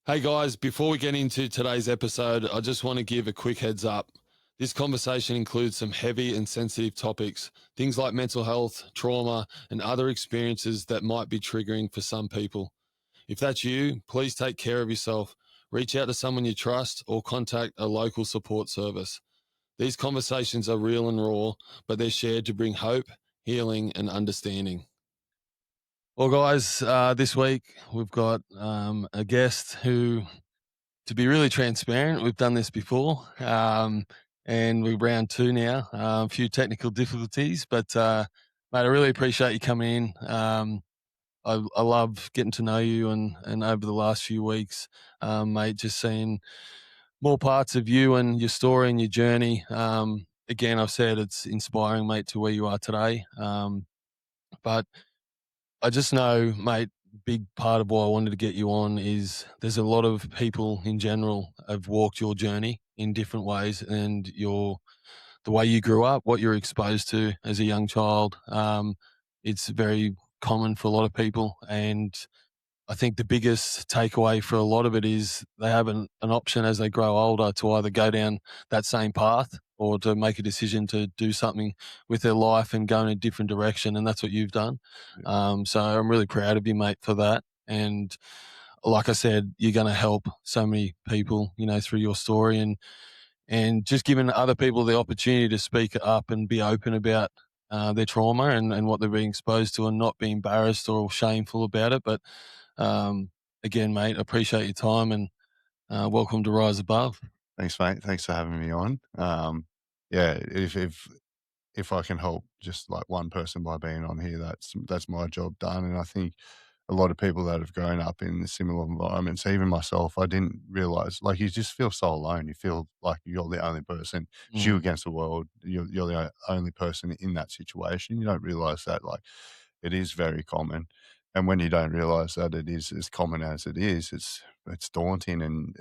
Hey guys, before we get into today's episode, I just want to give a quick heads up. This conversation includes some heavy and sensitive topics, things like mental health, trauma, and other experiences that might be triggering for some people. If that's you, please take care of yourself. Reach out to someone you trust or contact a local support service. These conversations are real and raw, but they're shared to bring hope, healing, and understanding. Well, guys, this week we've got a guest who, to be really transparent, we've done this before, and we're round two now. A few technical difficulties, but mate, I really appreciate you coming in. I love getting to know you, and over the last few weeks, mate, just seeing more parts of you and your story and your journey. Again, I've said it's inspiring, mate, to where you are today. But I just know, mate, big part of why I wanted to get you on is there's a lot of people in general have walked your journey in different ways, and the way you grew up, what you're exposed to as a young child. It's very common for a lot of people, and I think the biggest takeaway for a lot of it is they have an option as they grow older to either go down that same path or to make a decision to do something with their life and go in a different direction. And that's what you've done. So I'm really proud of you, mate, for that. And like I said, you're going to help so many people, through your story and just giving other people the opportunity to speak up and be open about their trauma and what they're being exposed to, and not be embarrassed or shameful about it. But again, mate, I appreciate your time, and welcome to Rise Above. Thanks, mate. Thanks for having me on. Yeah, if I can help just like one person by being on here, that's my job done. And I think a lot of people that have grown up in similar environments, even myself, I didn't realize, like, you just feel so alone. You feel like you're the only person. It's you Mm, against the world. You're the only person in that situation. You don't realize that, like, it is very common. And when you don't realize that it is as common as it is, it's daunting, and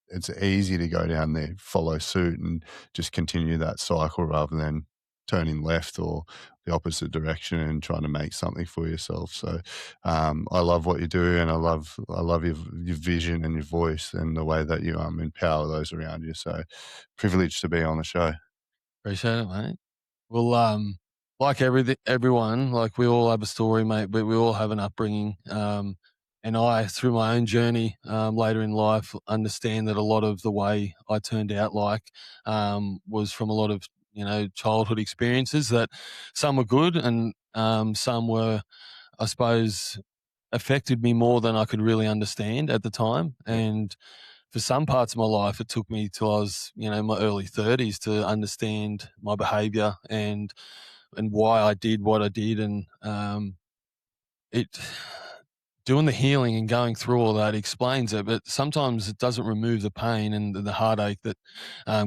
it's easy to go down there, follow suit, and just continue that cycle rather than turning left or the opposite direction and trying to make something for yourself. So I love what you do, and I love your vision and your voice and the way that you empower those around you. So privileged to be on the show. appreciate it, mate. Well, like everyone, like we all have a story, mate, but we all have an upbringing. And I, through my own journey later in life, understand that a lot of the way I turned out was from a lot of childhood experiences. That some were good, and some were, I suppose, affected me more than I could really understand at the time. Yeah, And for some parts of my life, it took me till I was, in my early 30s to understand my behavior and why I did what I did. And it doing the healing and going through all that explains it, but sometimes it doesn't remove the pain and the heartache that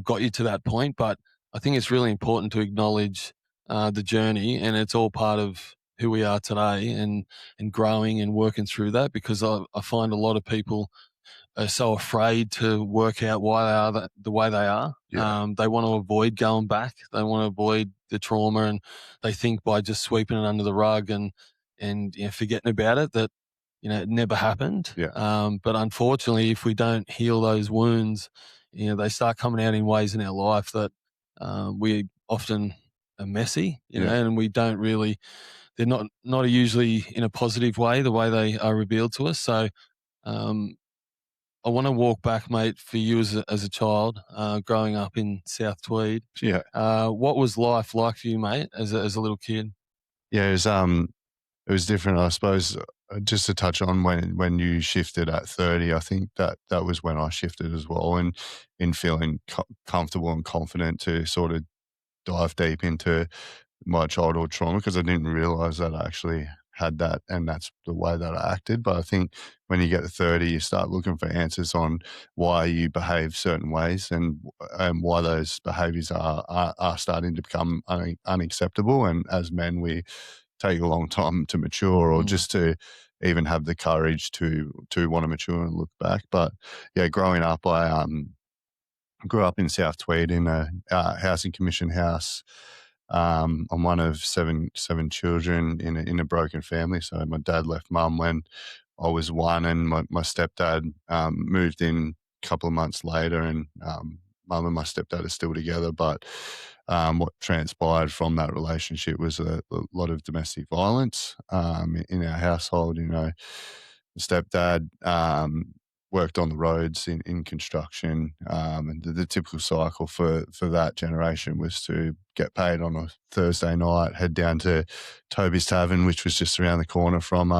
got you to that point. But I think it's really important to acknowledge the journey, and it's all part of who we are today, and growing and working through that, because I find a lot of people are so afraid to work out why they are the way they are. yeah, They want to avoid going back. They want to avoid the trauma, and they think by just sweeping it under the rug and forgetting about it, that it never happened. yeah, But unfortunately, if we don't heal those wounds, they start coming out in ways in our life that we often are messy, yeah. and we don't really. They're not usually in a positive way, the way they are revealed to us. So. Um, I want to walk back, mate, for you as a child, growing up in South Tweed. Yeah. What was life like for you, mate, as a little kid? Yeah, it was different, I suppose. Just to touch on when you shifted at 30, I think that was when I shifted as well, and in feeling comfortable and confident to sort of dive deep into my childhood trauma, because I didn't realize that I actually had that, and that's the way that I acted. But I think when you get to 30, you start looking for answers on why you behave certain ways, and why those behaviors are starting to become unacceptable. And as men, we take a long time to mature, or Mm, just to even have the courage to want to mature and look back. But yeah, growing up, I grew up in South Tweed in a housing commission house. I'm one of seven children in a broken family. So my dad left mum when I was one, and my stepdad moved in a couple of months later, and mum and my stepdad are still together. But what transpired from that relationship was a lot of domestic violence in our household. You know, the stepdad worked on the roads in construction, and the typical cycle for that generation was to get paid on a Thursday night, head down to Toby's Tavern, which was just around the corner from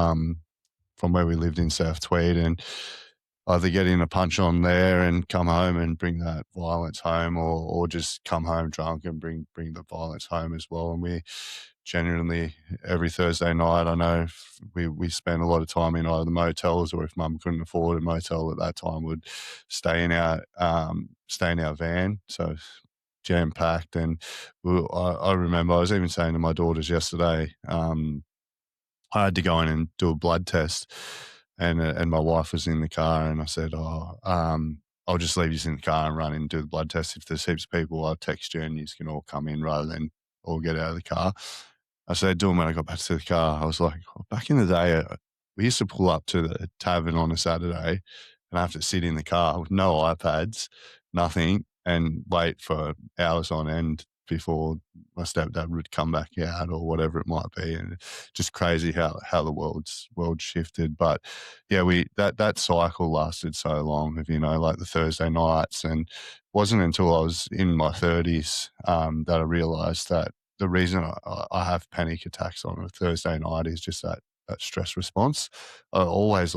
where we lived in South Tweed, and either get in a punch on there and come home and bring that violence home, or just come home drunk and bring the violence home as well. And we genuinely, every Thursday night, I know we spent a lot of time in either the motels, or if mum couldn't afford a motel at that time, would stay in our van. So jam packed. And I remember I was even saying to my daughters yesterday, I had to go in and do a blood test, and my wife was in the car, and I said, I'll just leave you in the car and run in and do the blood test. If there's heaps of people, I'll text you and you can all come in rather than all get out of the car." I said, "Do them when I got back to the car." I was like, back in the day, we used to pull up to the tavern on a Saturday and have to sit in the car with no iPads, nothing, and wait for hours on end before my stepdad would come back out or whatever it might be. And just crazy how the world shifted. But yeah, that cycle lasted so long of, like the Thursday nights. And it wasn't until I was in my 30s that I realized that the reason I have panic attacks on a Thursday night is just that stress response. I always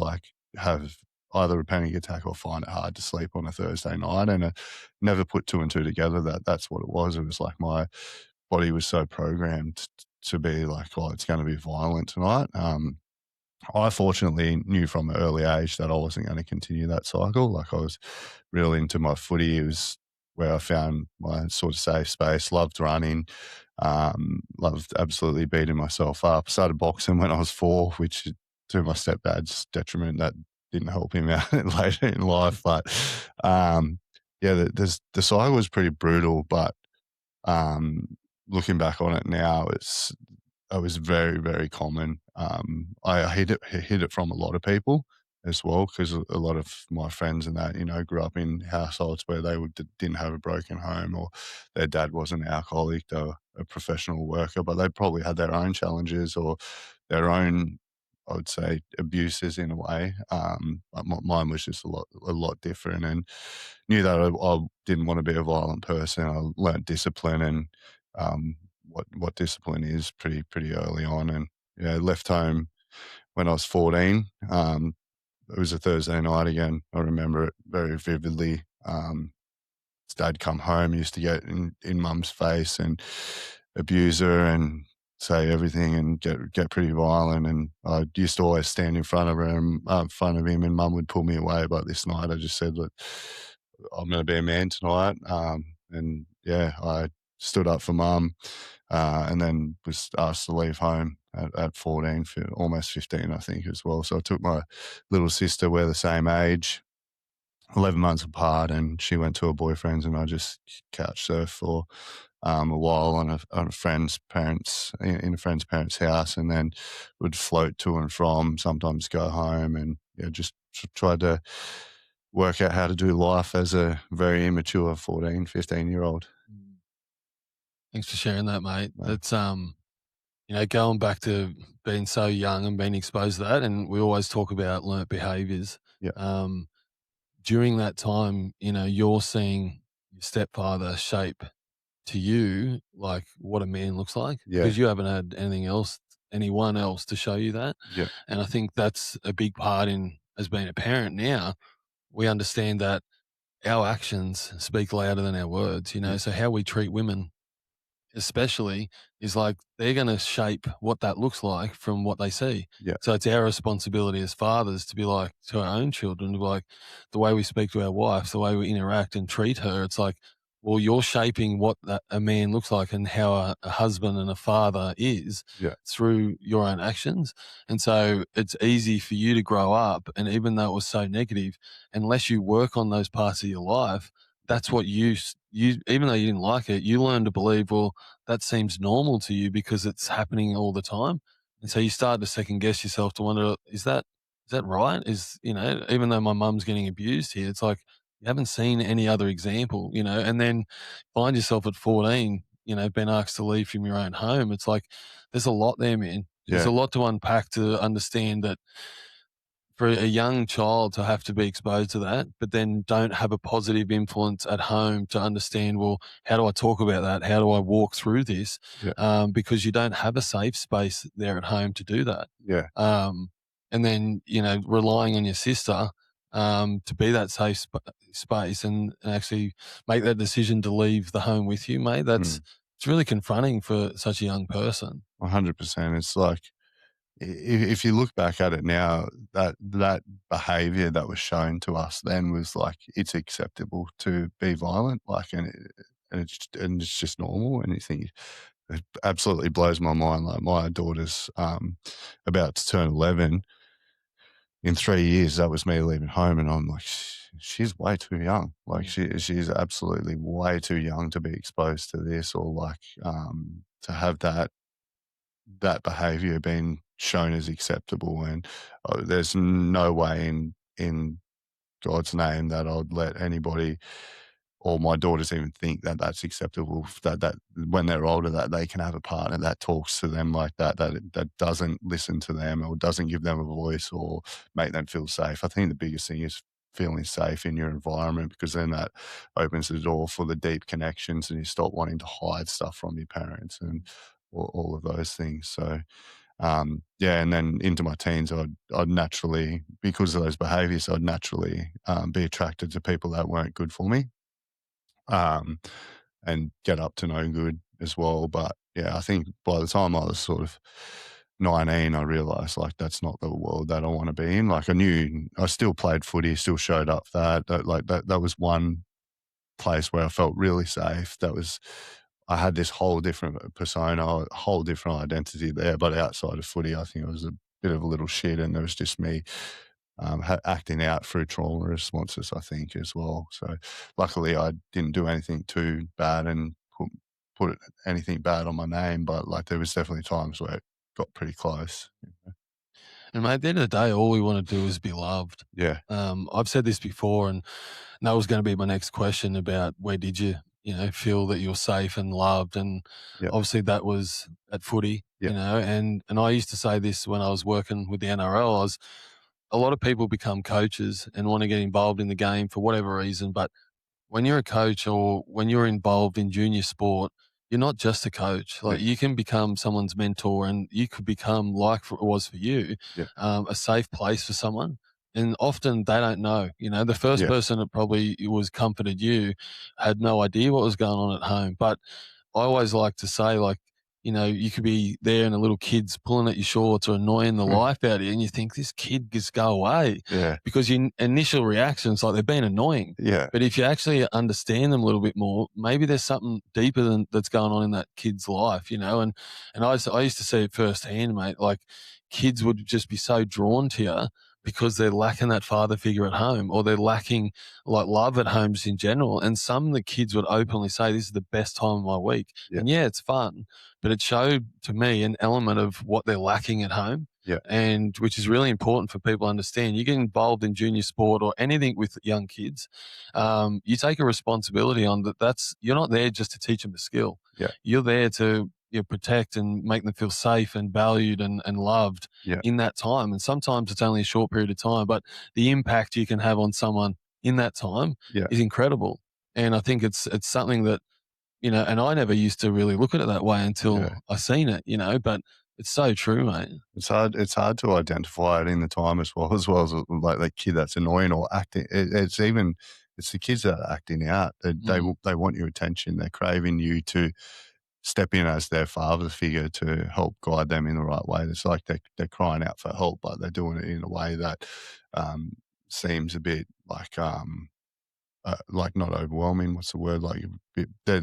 have either a panic attack or find it hard to sleep on a Thursday night, and I never put two and two together that that's what it was. It was like my body was so programmed to be like, "Oh, it's going to be violent tonight." I fortunately knew from an early age that I wasn't going to continue that cycle. Like, I was real into my footy. It was where I found my sort of safe space. Loved running. Loved absolutely beating myself up. Started boxing when I was 4, which, to my stepdad's detriment, that didn't help him out later in life. But yeah, the cycle was pretty brutal. But looking back on it now, it was very, very common. I hid it from a lot of people as well, because a lot of my friends and that, grew up in households where they didn't have a broken home, or their dad wasn't an alcoholic, they were a professional worker, but they probably had their own challenges or their own, I would say, abuses in a way. But mine was just a lot different, and knew that I didn't want to be a violent person. I learnt discipline, and what discipline is pretty early on. And yeah, left home when I was 14. It was a Thursday night again. I remember it very vividly. His dad come home, used to get in mum's face and abuse her and say everything and get pretty violent. And I used to always stand in front of her and front of him, and mum would pull me away. But this night I just said, "Look, I'm going to be a man tonight." And yeah, I stood up for mum, and then was asked to leave home at 14, for almost 15, I think, as well. So I took my little sister, we're the same age, 11 months apart, and she went to her boyfriend's, and I just couch surfed for a while on a friend's parents, in a friend's parents' house, and then would float to and from, sometimes go home, and just tried to work out how to do life as a very immature 14, 15-year-old. Thanks for sharing that, mate. That's going back to being so young and being exposed to that, and we always talk about learnt behaviors. Yeah, During that time, you're seeing your stepfather shape to you like what a man looks like, yeah, because you haven't had anyone else to show you that. yeah, And I think that's a big part in, as being a parent now, we understand that our actions speak louder than our words, yeah, so how we treat women especially is like they're going to shape what that looks like from what they see. yeah, So it's our responsibility as fathers to be like to our own children, to be like the way we speak to our wife, the way we interact and treat her. It's like, well, you're shaping what a man looks like and how a husband and a father is yeah, through your own actions. And so it's easy for you to grow up. And even though it was so negative, unless you work on those parts of your life, that's what you even though you didn't like it, you learn to believe, well, that seems normal to you because it's happening all the time. And so you start to second guess yourself to wonder, is that right? Is, even though my mum's getting abused here, it's like you haven't seen any other example, and then find yourself at 14, being asked to leave from your own home. It's like there's a lot there, man. There's Yeah. a lot to unpack to understand that for a young child to have to be exposed to that, but then don't have a positive influence at home to understand, well, how do I talk about that? How do I walk through this? Yeah. Because you don't have a safe space there at home to do that. Yeah. Um, and then, relying on your sister to be that space and actually make that decision to leave the home with you, mate. Mm. It's really confronting for such a young person. 100%. It's like if you look back at it now, that behavior that was shown to us then was like it's acceptable to be violent, like, and it's just normal. And you think it absolutely blows my mind. Like my daughter's about to turn 11 in 3 years. That was me leaving home, and I'm like, she's way too young. Like Mm. she's absolutely way too young to be exposed to this, or like to have that behavior being shown as acceptable. And there's no way in God's name that I'd let anybody or my daughters even think that that's acceptable. That when they're older, that they can have a partner that talks to them like that, that doesn't listen to them or doesn't give them a voice or make them feel safe. I think the biggest thing is feeling safe in your environment, because then that opens the door for the deep connections and you stop wanting to hide stuff from your parents and all of those things. So yeah, and then into my teens, I'd naturally, because of those behaviors, I'd naturally be attracted to people that weren't good for me, um, and get up to no good as well. But yeah, I think by the time I was sort of 19, I realized like that's not the world that I want to be in. Like I knew I still played footy, still showed up that was one place where I felt really safe. I had this whole different persona, a whole different identity there. But outside of footy, I think I was a bit of a little shit, and there was just me acting out through trauma responses, I think, as well. So luckily, I didn't do anything too bad and put anything bad on my name. But like, there was definitely times where it got pretty close. And mate, at the end of the day, all we want to do is be loved. Yeah, I've said this before, and that was going to be my next question about where did you, feel that you're safe and loved, and yeah, obviously that was at footy, yeah, and I used to say this when I was working with the NRL. A lot of people become coaches and want to get involved in the game for whatever reason, but when you're a coach or when you're involved in junior sport, you're not just a coach. yeah, Like you can become someone's mentor, and you could become like it was for you, yeah, a safe place for someone. And often they don't know. The first yeah, person that probably was comforted you had no idea what was going on at home. But I always like to say, like, you could be there and a little kid's pulling at your shorts or annoying the mm, life out of you, and you think this kid just go away yeah, because your initial reaction's like they're being annoying. yeah, But if you actually understand them a little bit more, maybe there's something deeper than that's going on in that kid's life, And I used to see it firsthand, mate. Like kids would just be so drawn to you because they're lacking that father figure at home, or they're lacking like love at home just in general. And some of the kids would openly say, "This is the best time of my week." yeah, And yeah, it's fun, but it showed to me an element of what they're lacking at home, yeah, and which is really important for people to understand. You get involved in junior sport or anything with young kids, you take a responsibility on that. You're not there just to teach them a skill. yeah, You're there to protect and make them feel safe and valued and loved yeah, in that time. And sometimes it's only a short period of time, but the impact you can have on someone in that time yeah, is incredible. And I think it's something that, and I never used to really look at it that way yeah. until I seen it, but it's so true, mate. It's hard to identify it in the time as like the kid that's annoying or acting. It's the kids that are acting out. Mm. They want your attention. They're craving you to step in as their father figure to help guide them in the right way. It's like they're crying out for help, but they're doing it in a way that um, seems a bit like not overwhelming. What's the word? Like they're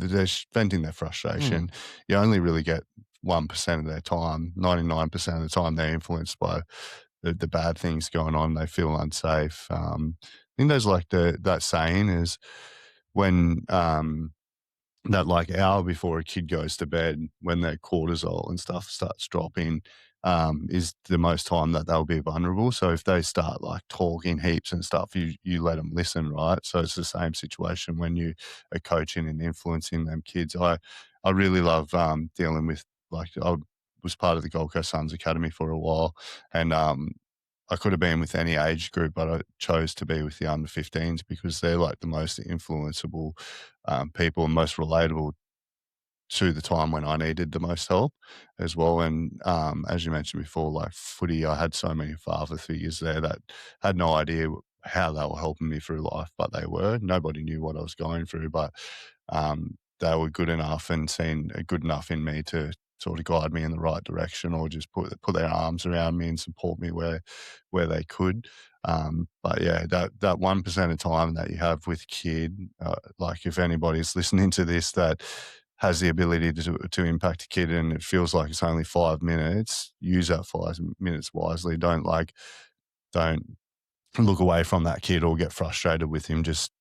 venting their Mm. frustration. You only really get 1% of their time. 99% of the time, they're influenced by the bad things going on. They feel unsafe. I think there's like that saying is when that like hour before a kid goes to bed, when their cortisol and stuff starts dropping. is the most time that they'll be vulnerable. So if they start like talking heaps and stuff, you let them listen, right? So it's the same situation when you are coaching and influencing them kids. I really love dealing with like I was part of the Gold Coast Suns Academy for a while, and I could have been with any age group, but I chose to be with the under 15s because they're like the most influenceable people and most relatable to the time when I needed the most help as well. And as you mentioned before, like footy, I had so many father figures there that had no idea how they were helping me through life, but they were. Nobody knew what I was going through, but they were good enough and seen good enough in me to sort of guide me in the right direction, or just put their arms around me and support me where they could. But yeah, that 1% of time that you have with kid, like if anybody's listening to this that has the ability to impact a kid and it feels like it's only 5 minutes, use that 5 minutes wisely. Don't look away from that kid or get frustrated with him. Just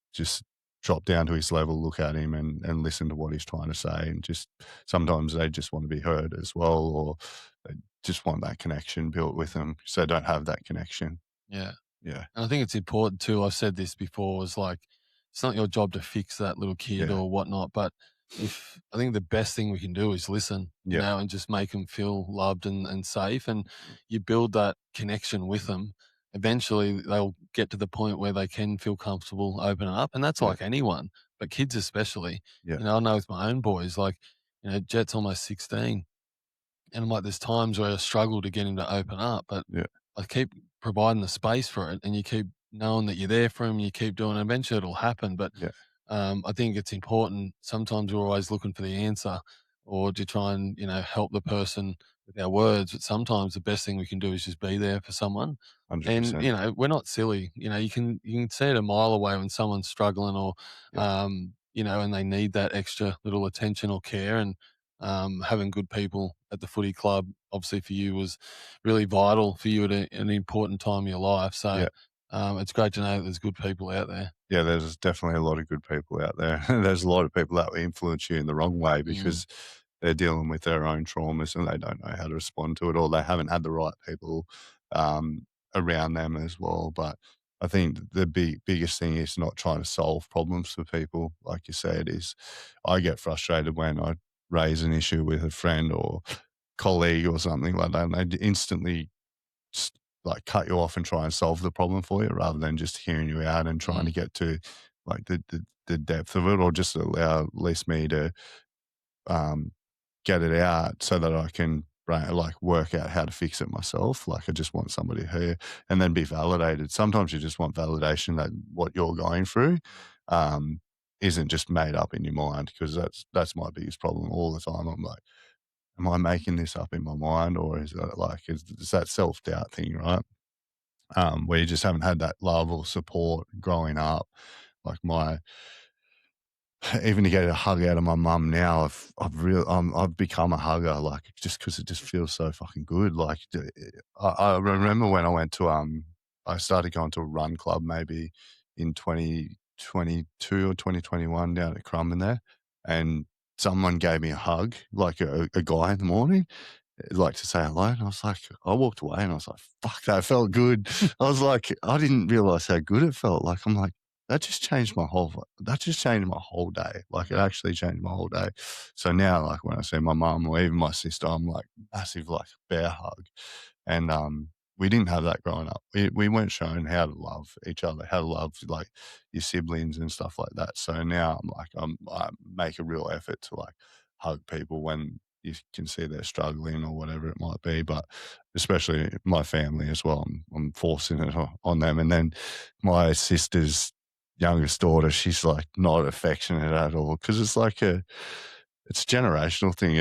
drop down to his level, look at him and listen to what he's trying to say. And just sometimes they just want to be heard as well, or they just want that connection built with them. So they don't have that connection. Yeah. Yeah. And I think it's important too. I've said this before, is like, it's not your job to fix that little kid Yeah. or whatnot, but if I think the best thing we can do is listen, Yeah. and just make them feel loved and safe. And you build that connection with them. Eventually, they'll get to the point where they can feel comfortable opening up. And that's Yeah. like anyone, but kids especially. Yeah. I know with my own boys, like, Jet's almost 16. And I'm like, there's times where I struggle to get him to open up, but Yeah. I keep providing the space for it, and you keep knowing that you're there for him. You keep doing it. Eventually, it'll happen. But Yeah. I think it's important. Sometimes we're always looking for the answer, or to try and help the person with our words. But sometimes the best thing we can do is just be there for someone. And 100%. we're not silly. You can see it a mile away when someone's struggling, or Yeah. and they need that extra little attention or care. And having good people at the footy club, obviously for you, was really vital for you at an important time in your life. So Yeah. it's great to know that there's good people out there. Yeah, there's definitely a lot of good people out there. There's a lot of people that will influence you in the wrong way Mm, because they're dealing with their own traumas and they don't know how to respond to it, or they haven't had the right people um, around them as well. But I think the biggest thing is not trying to solve problems for people. Like you said, is I get frustrated when I raise an issue with a friend or colleague or something like that, and they instantly s like, cut you off and try and solve the problem for you rather than just hearing you out and trying to mm, get to, like, the depth of it, or just allow at least me to, um, get it out so that I can work out how to fix it myself. Like, I just want somebody to hear and then be validated. Sometimes you just want validation that what you're going through, um, isn't just made up in your mind, because that's my biggest problem all the time. I'm like, "Am I making this up in my mind, or is it like, is that self-doubt thing," right? Where you just haven't had that love or support growing up. Like my even to get a hug out of my mum now, I've become a hugger, like, just because it just feels so fucking good. Like, I remember when I went to, I started going to a run club maybe in 2022 or 2021 down at Crumb there, and someone gave me a hug, like a guy in the morning, like to say hello, and I was like, I walked away and I was like, "Fuck, that felt good." I was like, I didn't realize how good it felt. Like, I'm like, that just changed my whole day. Like, it actually changed my whole day. So now, like, when I see my mum or even my sister, I'm like massive, like, bear hug. And we didn't have that growing up. We weren't shown how to love each other, how to love like your siblings and stuff like that. So now I'm like, I make a real effort to like hug people when you can see they're struggling or whatever it might be. But especially my family as well, I'm forcing it on them. And then my sister's youngest daughter, she's like not affectionate at all because it's a generational thing.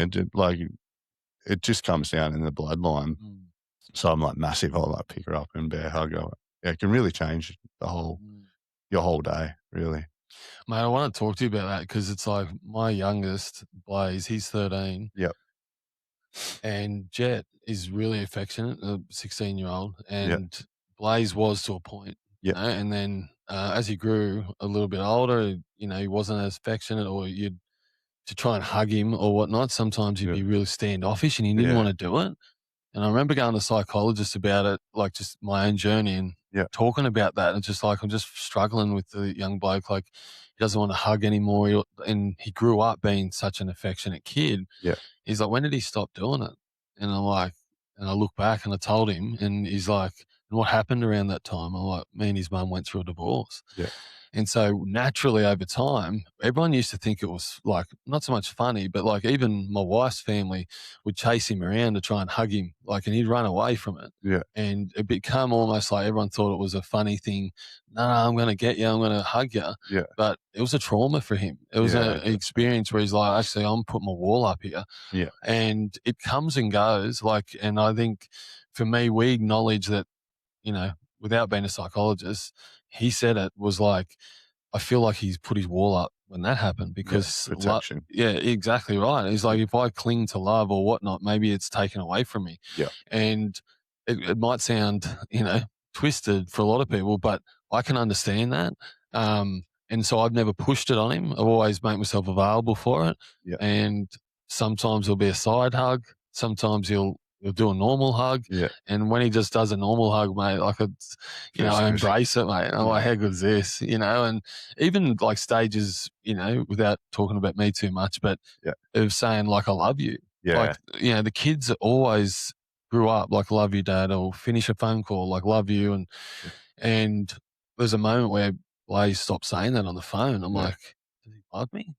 It just comes down in the bloodline. mm, So I'm like massive. I'll like pick her up and bear hug her. Yeah, it can really change mm. your whole day, really. Mate, I want to talk to you about that because it's like my youngest, Blaze, he's 13, Yep. and Jet is really affectionate, a 16-year-old, Yeah. and Blaze was to a point, Yeah. and then as he grew a little bit older, he wasn't as affectionate, or you'd to try and hug him or whatnot. Sometimes he'd Yeah. be really standoffish and he didn't Yeah. want to do it. And I remember going to a psychologist about it, like just my own journey and Yeah. talking about that. And just like, I'm just struggling with the young bloke. Like, he doesn't want to hug anymore. And he grew up being such an affectionate kid. Yeah. He's like, when did he stop doing it? And I'm like, and I look back and I told him, and he's like, and what happened around that time? I'm like, me and his mum went through a divorce. Yeah. And so naturally over time, everyone used to think it was like not so much funny, but like even my wife's family would chase him around to try and hug him, like, and he'd run away from it. Yeah. And it became almost like everyone thought it was a funny thing. No, I'm going to get you. I'm going to hug you. Yeah. But it was a trauma for him. It was Yeah. an experience where he's like, actually, I'm putting my wall up here. Yeah. And it comes and goes. Like, and I think for me, we acknowledge that, you know, without being a psychologist, he said it was like, I feel like he's put his wall up when that happened Yeah. because, Protection. yeah, exactly right. He's like, if I cling to love or whatnot, maybe it's taken away from me. Yeah. And it might sound, twisted for a lot of people, but I can understand that. And so I've never pushed it on him. I've always made myself available for it. Yeah. And sometimes it'll be a side hug. Sometimes he'll do a normal hug. Yeah. And when he just does a normal hug, mate, like it's, Feels I good. embrace it, mate. I'm like, how good is this? And even like stages, without talking about me too much, but Yeah. of saying like, I love you. Yeah. Like, the kids always grew up like, love you, dad, or finish a phone call, like, love you. Yeah. And there's a moment where Blaze stopped saying that on the phone. I'm Yeah. like, does he love me?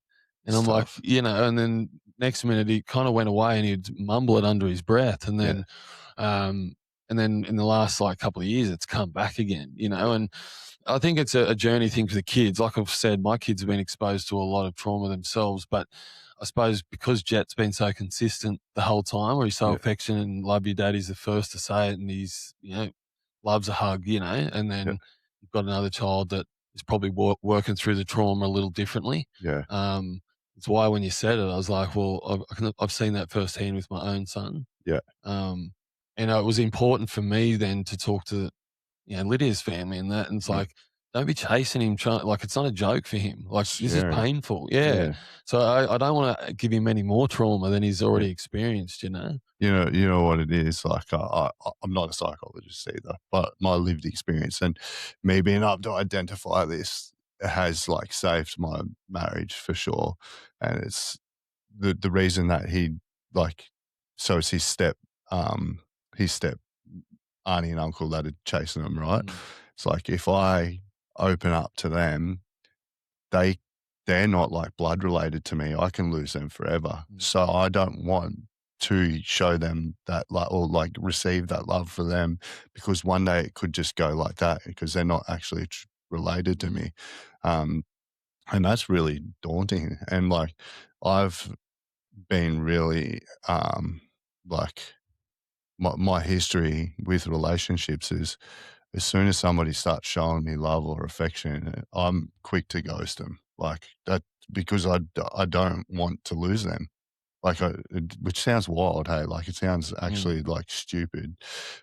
And It's I'm like, tough. and then next minute he kind of went away and he'd mumble it under his breath. And then in the last like couple of years, it's come back again, and I think it's a journey thing for the kids. Like I've said, my kids have been exposed to a lot of trauma themselves, but I suppose because Jet's been so consistent the whole time, where he's so Yeah. affectionate and love your dad, he's the first to say it, and he's, loves a hug, and then Yeah. you've got another child that is probably working through the trauma a little differently. Yeah. It's why when you said it, I was like, well, I've seen that firsthand with my own son. Yeah. Um, and it was important for me then to talk to, Lydia's family and that. And it's Mm. like, don't be chasing him. Like, it's not a joke for him. Like, this is Scary. painful. Yeah. Yeah. So I don't want to give him any more trauma than he's already experienced, You know what it is. Like I'm not a psychologist either, but my lived experience and me being able to identify this has like saved my marriage for sure. And it's the reason that he like, so it's his step auntie and uncle that are chasing him, right? Mm. It's like if I open up to them, they they're not like blood related to me. I can lose them forever. Mm. So I don't want to show them that like or like receive that love for them because one day it could just go like that because they're not actually related to me. Um, and that's really daunting. And like I've been really like my history with relationships is as soon as somebody starts showing me love or affection, I'm quick to ghost them. Like that because I don't want to lose them. Like, which sounds wild, hey? Like it sounds Mm. actually like stupid,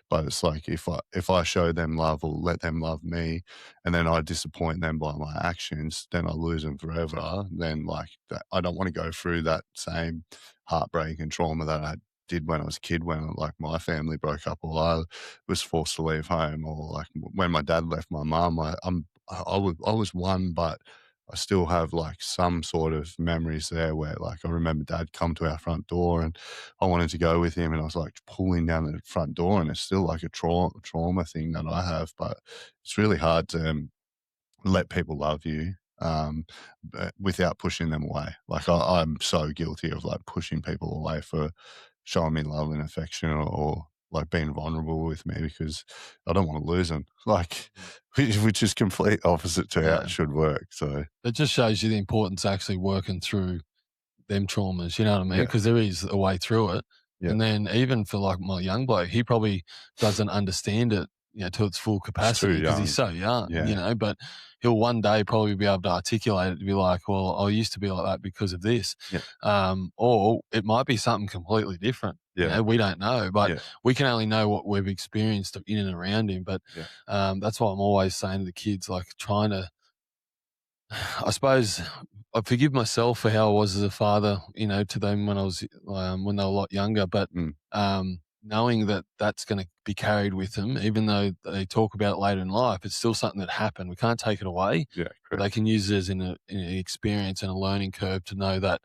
but it's like if I show them love or let them love me, and then I disappoint them by my actions, then I lose them forever. Then like that, I don't want to go through that same heartbreak and trauma that I did when I was a kid, when like my family broke up, or I was forced to leave home, or like when my dad left my mum. I was one, but I still have like some sort of memories there where like I remember dad come to our front door and I wanted to go with him and I was like pulling down the front door and it's still like a trauma thing that I have, but it's really hard to let people love you without pushing them away. Like I'm so guilty of like pushing people away for showing me love and affection or like being vulnerable with me because I don't want to lose them. Like, which is complete opposite to how Yeah. it should work. So It just shows you the importance of actually working through them traumas, you know what I mean? yeah, Because there is a way through it. yeah, And then even for like my young bloke, he probably doesn't understand it, to its full it's too capacity because young. he's so young, Yeah, but he'll one day probably be able to articulate it to be like, well, I used to be like that because of this. yeah, Or it might be something completely different. yeah, We don't know, but yeah, we can only know what we've experienced in and around him. But yeah, that's why I'm always saying to the kids, like trying to, I suppose I forgive myself for how I was as a father, to them when I was when they were a lot younger. But mm, knowing that that's going to be carried with them, even though they talk about it later in life, it's still something that happened. We can't take it away, Yeah, but they correct. can use it as in an experience and a learning curve to know that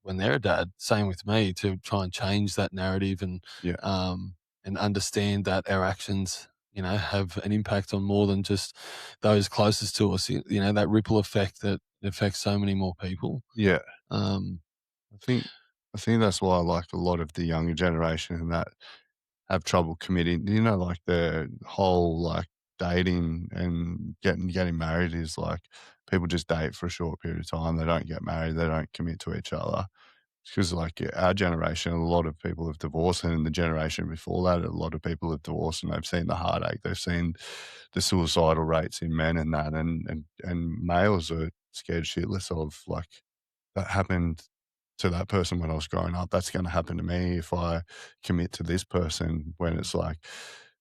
when they're a dad, same with me, to try and change that narrative Yeah, um, and understand that our actions, have an impact on more than just those closest to us. That ripple effect that affects so many more people. yeah. Um, I think I think that's why, like, a lot of the younger generation and that have trouble committing, like, the whole, like, dating and getting married is, like, people just date for a short period of time, they don't get married, they don't commit to each other. Because, like, our generation, a lot of people have divorced, and the generation before that, a lot of people have divorced, and they've seen the heartache, they've seen the suicidal rates in men and that, and males are scared shitless of, like, that happened to that person when I was growing up. That's going to happen to me if I commit to this person. When it's like,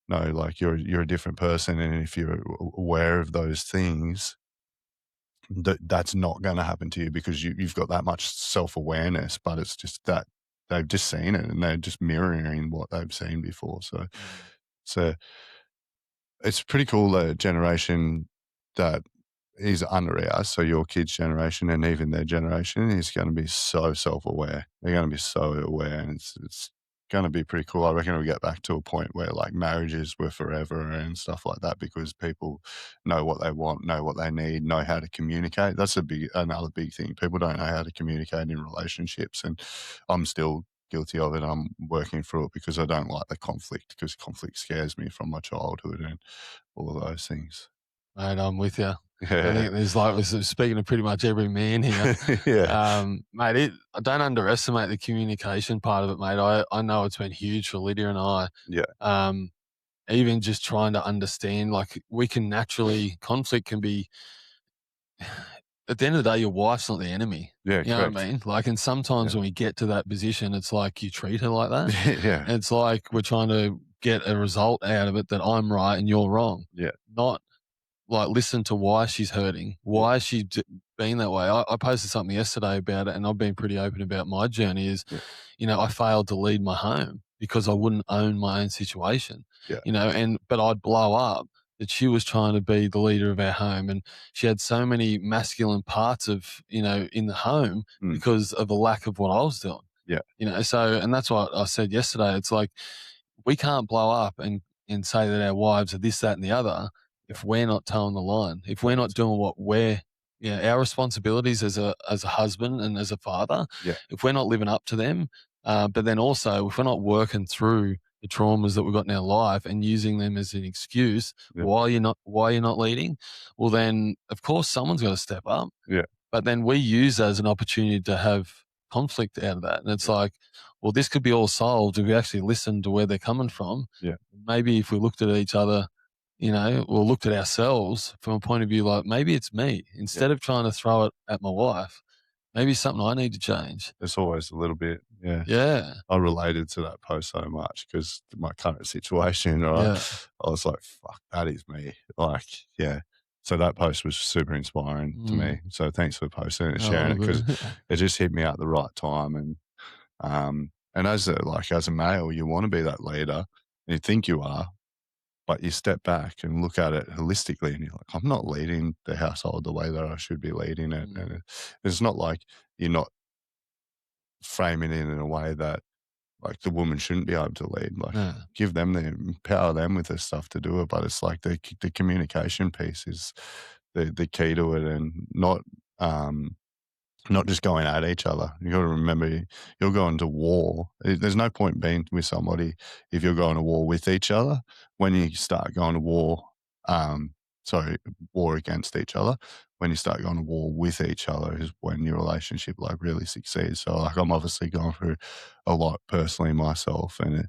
no, like you're a different person, and if you're aware of those things, that's not going to happen to you because you've got that much self awareness. But it's just that they've just seen it and they're just mirroring what they've seen before. mm, So it's pretty cool that generation that is under ours, so your kids' generation and even their generation is gonna be so self-aware. They're gonna be so aware, and it's gonna be pretty cool. I reckon we get back to a point where, like, marriages were forever and stuff like that because people know what they want, know what they need, know how to communicate. That's another big thing. People don't know how to communicate in relationships, and I'm still guilty of it. I'm working through it because I don't like the conflict, because conflict scares me from my childhood and all of those things. Mate, I'm with you. I Yeah. think there's like we're speaking to pretty much every man here. Yeah. Mate, I don't underestimate the communication part of it, mate. I know it's been huge for Lydia and I. Yeah. Um, Even just trying to understand, like, we can naturally conflict can be at the end of the day, your wife's not the enemy. Yeah, You know what I correct. mean? Like, and sometimes Yeah. when we get to that position, it's like you treat her like that. Yeah. And it's like we're trying to get a result out of it that I'm right and you're wrong. Yeah. Not like listen to why she's hurting. Yeah. Why is she being that way? I posted something yesterday about it, and I've been pretty open about my journey. Is Yeah. I failed to lead my home because I wouldn't own my own situation. Yeah. And but I'd blow up that she was trying to be the leader of our home, and she had so many masculine parts of in the home Mm. because of a lack of what I was doing. Yeah. So and that's what I said yesterday. It's like we can't blow up and say that our wives are this, that, and the other Yeah. if we're not towing the line, if we're not Correct. doing what our responsibilities as a husband and as a father, Yeah. if we're not living up to them, but then also if we're not working through the traumas that we've got in our life and using them as an excuse Yeah. why you're not leading, well then of course someone's got to step up. Yeah. But then we use that as an opportunity to have conflict out of that. And it's Yeah. like, well, this could be all solved if we actually listen to where they're coming from. Yeah. Maybe if we looked at each other, or looked at ourselves from a point of view like maybe it's me. Yeah. Instead of trying to throw it at my wife, maybe it's something I need to change. There's always a little bit. Yeah. Yeah. I related to that post so much because my current situation, right? Yeah. I was like, fuck, that is me. Like, yeah. So that post was super inspiring to Mm. me. So thanks for posting it and Oh, sharing all it because good. it just hit me at the right time. And as a male, you want to be that leader and you think you are, but you step back and look at it holistically and you're like, I'm not leading the household the way that I should be leading it. Mm. And it's not like you're not framing it in a way that like the woman shouldn't be able to lead. Like Yeah. give them empower them with the stuff to do it. But it's like the communication piece is the key to it, and um not just going at each other. You got to remember you're going to war. There's no point being with somebody if you're going to war with each other. When you start going to war, um, sorry, war against each other. When you start going to war with each other is when your relationship like really succeeds. So like I'm obviously going through a lot personally myself, and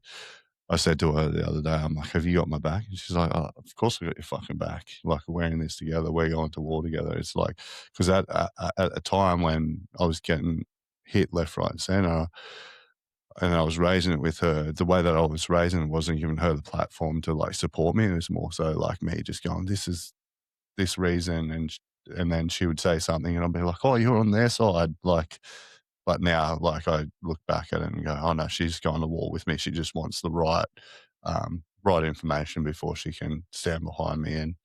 I said to her the other day, I'm like, "Have you got my back?" And she's like, "Oh, of course I got your fucking back. Like, we're in this together. We're going to war together." It's like, because at a time when I was getting hit left, right, and center, and I was raising it with her, the way that I was raising it wasn't giving her the platform to like support me. It was more so like me just going, "This is this reason," and then she would say something, and I'd be like, "Oh, you're on their side," like. But now, like, I look back at it and go, "Oh, no, she's going to war with me. She just wants the right information before she can stand behind me and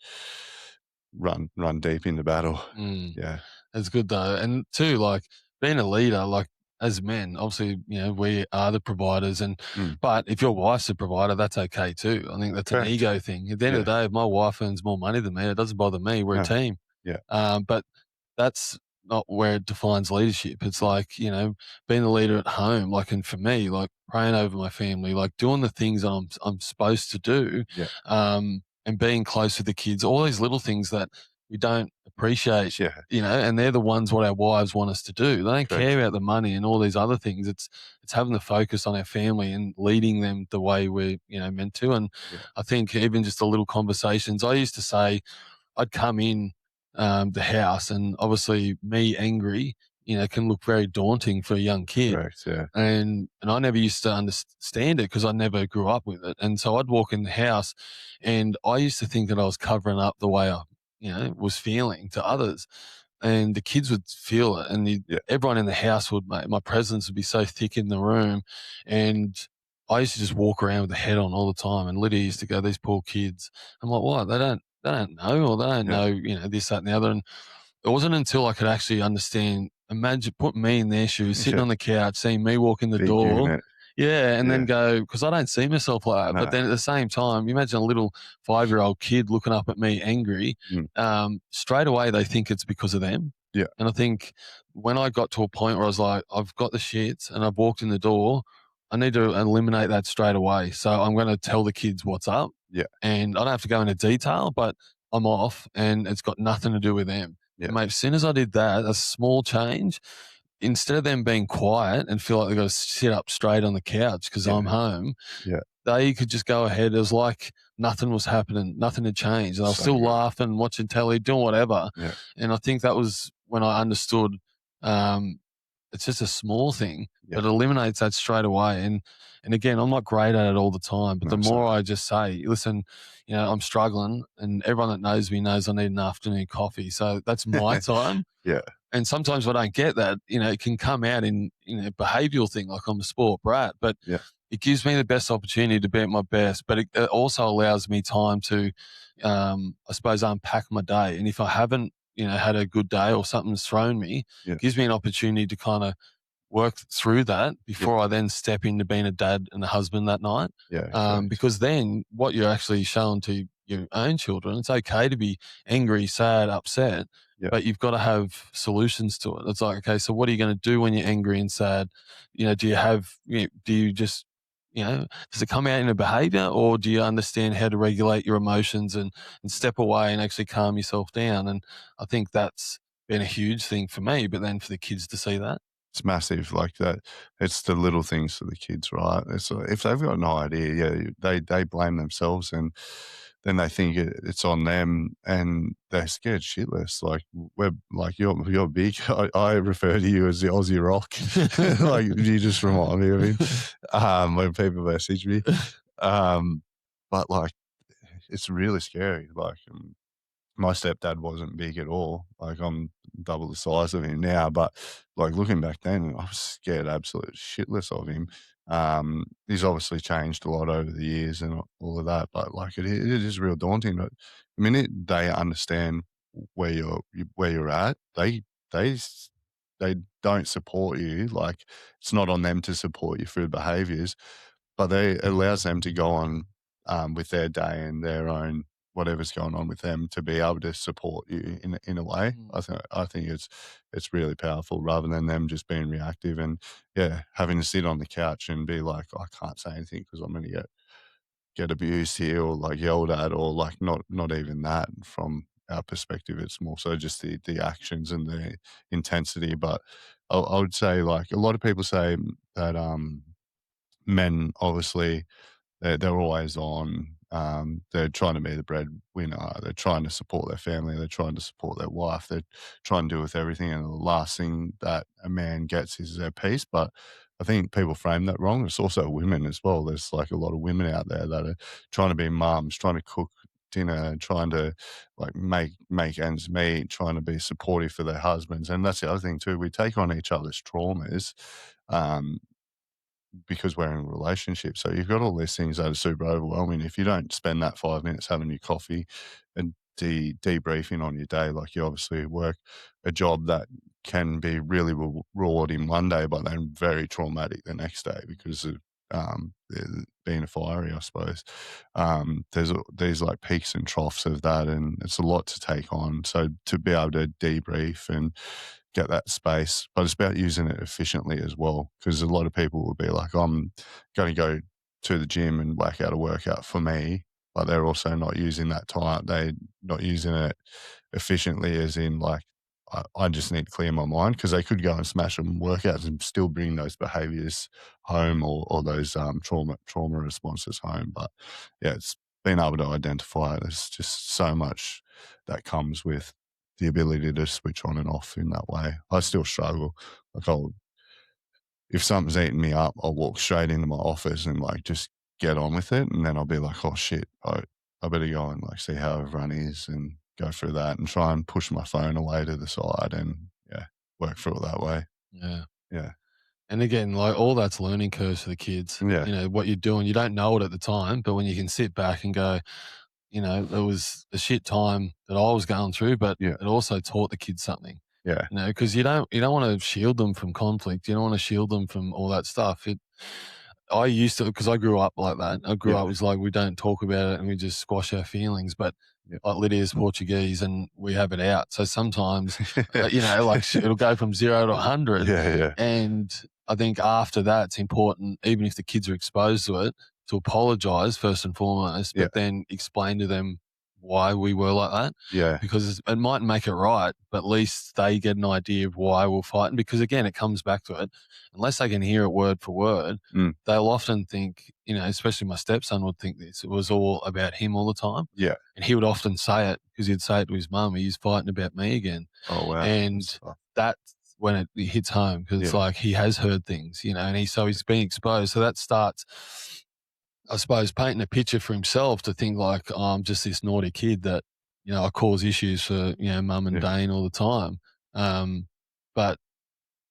run deep into battle." Mm. Yeah. That's good though. And too, like being a leader, like as men, obviously, we are the providers Mm. but if your wife's the provider, that's okay too. I think that's an Correct. ego thing. At the end of Yeah. the day, if my wife earns more money than me, it doesn't bother me. We're a No. team. Yeah. But that's not where it defines leadership. It's Mm. like, being the leader at home, like, and for me, like praying over my family, like doing the things I'm supposed to do, Yeah. and being close with the kids, all these little things that we don't appreciate, Yeah. and they're the ones what our wives want us to do. They don't Correct. care about the money and all these other things. It's having the focus on our family and leading them the way we're, meant to. And Yeah. I think even just the little conversations, I used to say, I'd come in the house, and obviously me angry, can look very daunting for a young kid. Correct. Yeah. And I never used to understand it because I never grew up with it. And so I'd walk in the house, and I used to think that I was covering up the way I, was feeling to others, and the kids would feel it, and Yeah. everyone in the house would. My presence would be so thick in the room, and I used to just walk around with the head on all the time. And Lydia used to go, "These poor kids." I'm like, "What? They don't know, or they don't Yeah. know, this, that, and the other." And it wasn't until I could actually understand. Imagine, put me in their shoes, sitting Yeah. on the couch, seeing me walk in the Big door. unit. Yeah, and then Yeah. go, because I don't see myself like that. But No. then at the same time, you imagine a little 5-year-old kid looking up at me angry. Mm. Straight away, they think it's because of them. Yeah. And I think when I got to a point where I was like, I've got the shits and I've walked in the door, I need to eliminate that straight away. So I'm going to tell the kids what's up. Yeah. And I don't have to go into detail, but I'm off and it's got nothing to do with them. Yeah. And mate, as soon as I did that, a small change, instead of them being quiet and feel like they've got to sit up straight on the couch because Yeah. I'm home, Yeah. they could just go ahead. It was like nothing was happening, nothing had changed. And I was So still good. laughing, watching telly, doing whatever. Yeah. And I think that was when I understood, um, it's just a small thing, Yeah. but it eliminates that straight away. And again, I'm not great at it all the time, but No, the so more I just say, listen, I'm struggling, and everyone that knows me knows I need an afternoon coffee. So that's my time. yeah. And sometimes I don't get that, it can come out in, behavioral thing, like I'm a sport brat, but Yeah. it gives me the best opportunity to be at my best, but it also allows me time to, I suppose, unpack my day. And if I haven't, had a good day or something's thrown me, Yeah. it gives me an opportunity to kind of work through that Yeah. before I then step into being a dad and a husband that night. Yeah. Correct. Because then what you're actually showing to your own children, it's okay to be angry, sad, upset, Yeah. but you've got to have solutions to it. It's like, okay, so what are you going to do when you're angry and sad? Do you have, do you just, does it come out in a behavior, or do you understand how to regulate your emotions and step away and actually calm yourself down? And I think that's been a huge thing for me, but then for the kids to see that. It's massive like that. It's the little things for the kids, right? It's if they've got no idea, yeah, they blame themselves and then they think it's on them and they're scared shitless. Like we're like you're big. I refer to you as the Aussie Rock. Like you just remind me of him when people message me. Um, but like it's really scary. Like my stepdad wasn't big at all. Like I'm double the size of him now, but like looking back then, I was scared absolute shitless of him. He's obviously changed a lot over the years and all of that, but like it is real daunting. But the minute they understand where you're at, they s- they don't support you. Like it's not on them to support you through behaviors, but they it allows them to go on with their day and their own whatever's going on with them to be able to support you in a way. Mm. I think it's really powerful rather than them just being reactive and yeah having to sit on the couch and be like I can't say anything because I'm going to get abused here or like yelled at or like not even that from our perspective. It's more so just the actions and the intensity. But I would say like a lot of people say that men obviously they're always on. They're trying to be the breadwinner. They're trying to support their family. They're trying to support their wife. They're trying to do with everything. And the last thing that a man gets is their peace. But I think people frame that wrong. It's also women as well. There's like a lot of women out there that are trying to be mums, trying to cook dinner, trying to like make ends meet, trying to be supportive for their husbands. And that's the other thing too. We take on each other's traumas. Um, because we're in a relationship. So you've got all these things that are super overwhelming. If you don't spend that 5 minutes having your coffee and debriefing on your day, like you obviously work a job that can be really rewarding one day, but then very traumatic the next day because of being a fiery, I suppose. These like peaks and troughs of that, and it's a lot to take on. So to be able to debrief and get that space, but it's about using it efficiently as well. Because a lot of people will be like, I'm going to go to the gym and whack out a workout for me, but they're also not using that time. They're not using it efficiently, as in like, I just need to clear my mind because they could go and smash some workouts and still bring those behaviors home or those trauma responses home. But yeah, it's being able to identify it. There's just so much that comes with the ability to switch on and off in that way. I still struggle. Like if something's eating me up, I'll walk straight into my office and like just get on with it. And then I'll be like, oh shit, I better go and like see how everyone is and go through that and try and push my phone away to the side and yeah, work through it that way. Yeah. Yeah. And again, like all that's learning curves for the kids. Yeah. You know, what you're doing, you don't know it at the time, but when you can sit back and go, you know, it was a shit time that I was going through, but Yeah. it also taught the kids something. Yeah. You know, because you don't want to shield them from conflict. You don't want to shield them from all that stuff. I used to, because I grew up like that. I grew Yeah. up was like we don't talk about it and we just squash our feelings. But Yeah. like Lydia's Portuguese and we have it out. So sometimes, Yeah. you know, like it'll go from 0 to 100. Yeah. Yeah. And I think after that, it's important, even if the kids are exposed to it, to apologize first and foremost, Yeah. but then explain to them why we were like that. Yeah. Because it mightn't make it right, but at least they get an idea of why we're fighting. Because again, it comes back to it. Unless they can hear it word for word, Mm. they'll often think, you know, especially my stepson would think this, it was all about him all the time. Yeah. And he would often say it because he'd say it to his mum, he's fighting about me again. Oh wow. And that's when it hits home because it's Yeah. like he has heard things, you know, and he's being exposed. So that starts, I suppose, painting a picture for himself to think like, oh, I'm just this naughty kid that, you know, I cause issues for, you know, mum and Yeah. Dane all the time. But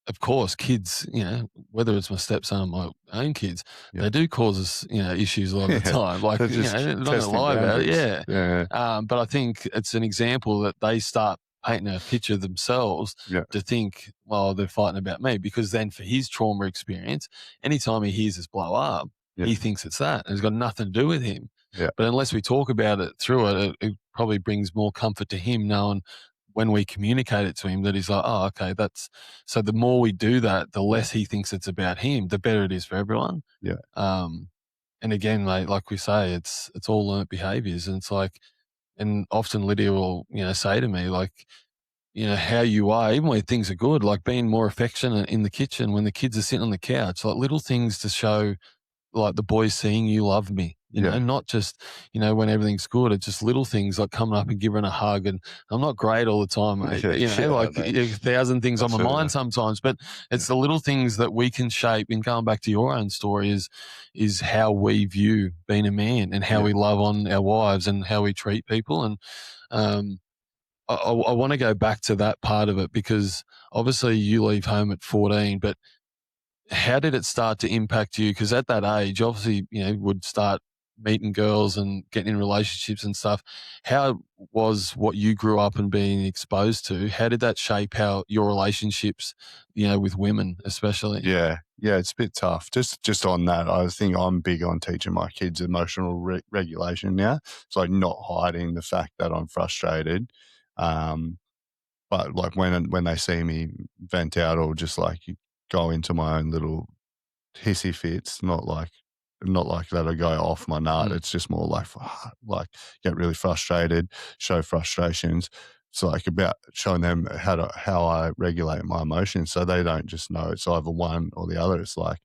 of course, kids, you know, whether it's my stepson or my own kids, Yeah. they do cause us, you know, issues a lot of the Yeah. time. Like, They're you just know, they're not going to testing lie about it. boundaries. Yeah. Yeah. But I think it's an example that they start painting a picture themselves Yeah. to think, well, they're fighting about me. Because then for his trauma experience, anytime he hears us blow up, Yeah. he thinks it's that. And it's got nothing to do with him. Yeah. But unless we talk about it through it probably brings more comfort to him knowing when we communicate it to him that he's like, oh, okay, that's so the more we do that, the less he thinks it's about him, the better it is for everyone. Yeah. And again, like we say, it's all learnt behaviors. And it's like, and often Lydia will, you know, say to me, like, you know, how you are, even when things are good, like being more affectionate in the kitchen when the kids are sitting on the couch, like little things to show like the boys seeing you love me, you know, Yeah. not just, you know, when everything's good. It's just little things like coming up and giving a hug. And I'm not great all the time, mate. Yeah. You know, Yeah. like Mate. a thousand things I on my feel mind that. sometimes, but it's the little things that we can shape. And going back to your own story is how we view being a man and how Yeah. we love on our wives and how we treat people. And um, I want to go back to that part of it because obviously you leave home at 14, but how did it start to impact you? Because at that age, obviously, you know, would start meeting girls and getting in relationships and stuff. How was what you grew up and being exposed to? How did that shape how your relationships, you know, with women, especially? Yeah, yeah, it's a bit tough. Just on that, I think I'm big on teaching my kids emotional regulation now. It's like not hiding the fact that I'm frustrated, um, but like when they see me vent out or just like go into my own little hissy fits, not like that I go off my nut. Mm. It's just more like get really frustrated, show frustrations. It's like about showing them how I regulate my emotions, so they don't just know it's either one or the other. It's like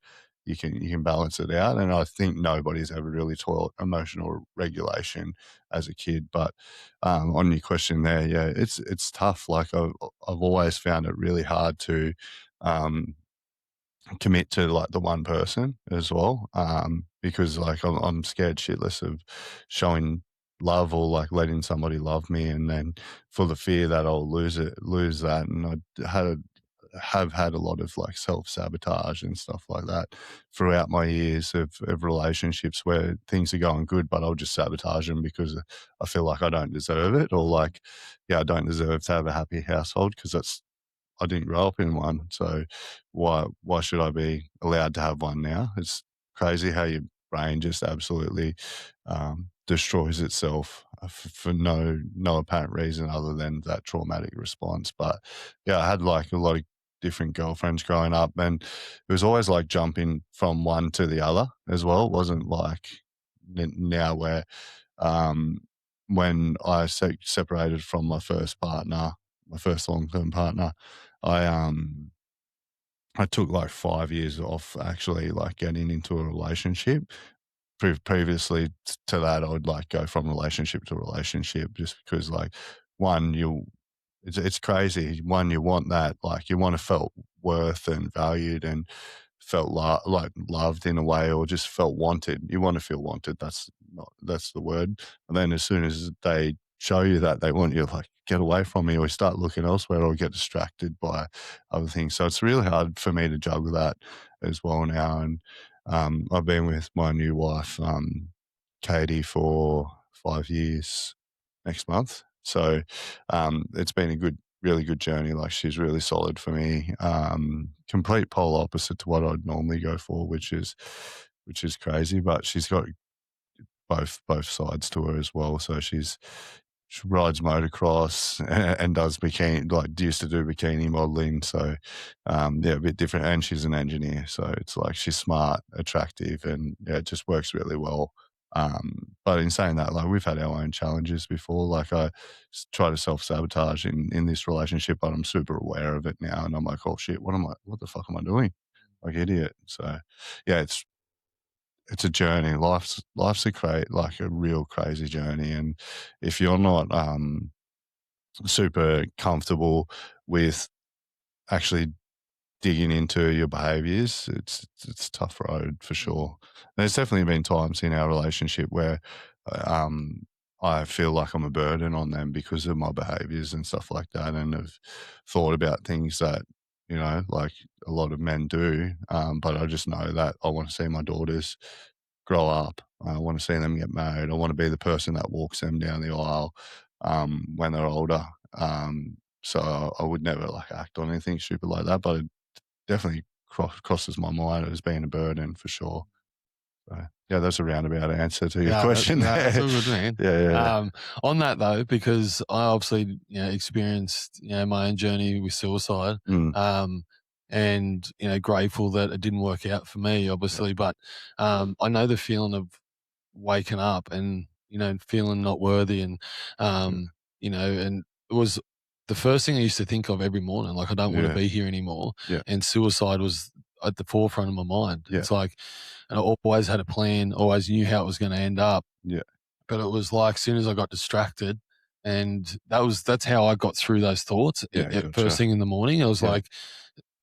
you can balance it out, and I think nobody's ever really taught emotional regulation as a kid. But on your question there, yeah, it's tough. Like I've always found it really hard to um, commit to like the one person as well, because like I'm scared shitless of showing love or like letting somebody love me, and then for the fear that I'll lose that, and have had a lot of like self sabotage and stuff like that throughout my years of relationships where things are going good, but I'll just sabotage them because I feel like I don't deserve it, or like, yeah, I don't deserve to have a happy household because that's I didn't grow up in one. So why should I be allowed to have one now? It's crazy how your brain just absolutely destroys itself for no apparent reason other than that traumatic response. But yeah, I had like a lot of different girlfriends growing up, and it was always like jumping from one to the other as well. It wasn't like now where um, when I separated from my first partner, my first long term partner, I I took like 5 years off actually like getting into a relationship. Previously to that, I would like go from relationship to relationship just because like one, it's crazy. One, you want that, like you want to felt worth and valued and felt like loved in a way, or just felt wanted. You want to feel wanted. That's the word. And then as soon as they show you that they want you, like get away from me, or start looking elsewhere, or get distracted by other things. So it's really hard for me to juggle that as well now. And I've been with my new wife, Katie, for 5 years next month. So it's been a really good journey. Like she's really solid for me. Complete polar opposite to what I'd normally go for, which is crazy. But she's got both sides to her as well. So she rides motocross and does bikini, like used to do bikini modeling. So yeah, a bit different. And she's an engineer, so it's like she's smart, attractive, and yeah, it just works really well. But in saying that, like we've had our own challenges before. Like I try to self sabotage in this relationship, but I'm super aware of it now, and I'm like, oh shit, what the fuck am I doing? Like idiot. So yeah, it's a journey. Life's like a real crazy journey, and if you're not super comfortable with actually digging into your behaviors, it's a tough road for sure. There's definitely been times in our relationship where I feel like I'm a burden on them because of my behaviors and stuff like that, and have thought about things that like a lot of men do. But I just know that I want to see my daughters grow up. I want to see them get married. I want to be the person that walks them down the aisle when they're older. So I would never like act on anything stupid like that, but it definitely crosses my mind as being a burden for sure. So yeah, that's a roundabout answer to your Yeah, question that's there. all good, man. Yeah, yeah, On that though, because I obviously experienced my own journey with suicide, mm, um, and grateful that it didn't work out for me, yeah, obviously. But I know the feeling of waking up and feeling not worthy, and yeah, and it was the first thing I used to think of every morning. Like I don't want to yeah, be here anymore, yeah, and suicide was at the forefront of my mind. yeah, It's like, and I always had a plan, always knew how it was going to end up, yeah, but it was like, as soon as I got distracted, and that's how I got through those thoughts yeah, at first gotcha. thing in the morning. I was Yeah, like,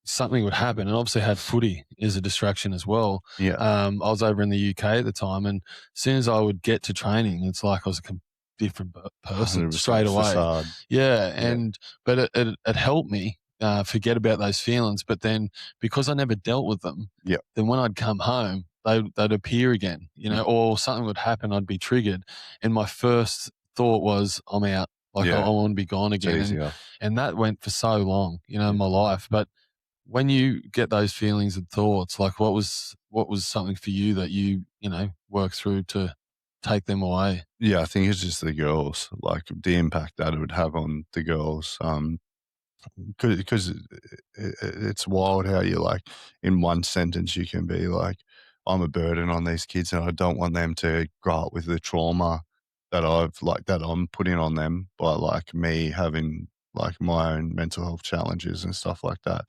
something would happen, and obviously I had footy as a distraction as well. yeah, I was over in the UK at the time, and as soon as I would get to training, it's like I was a different person straight 100% away. facade. Yeah, Yeah, but it helped me forget about those feelings. But then because I never dealt with them, yeah, then when I'd come home, they'd appear again, mm, or something would happen. I'd be triggered, and my first thought was, "I'm out." Like I yeah, want to be gone it's again, easier. and that went for so long, in Yeah. my life. But when you get those feelings and thoughts, like what was something for you that you work through to take them away? Yeah, I think it's just the girls, like the impact that it would have on the girls. Because it's wild how you like in one sentence you can be like, I'm a burden on these kids and I don't want them to grow up with the trauma that I'm putting on them by like me having like my own mental health challenges and stuff like that.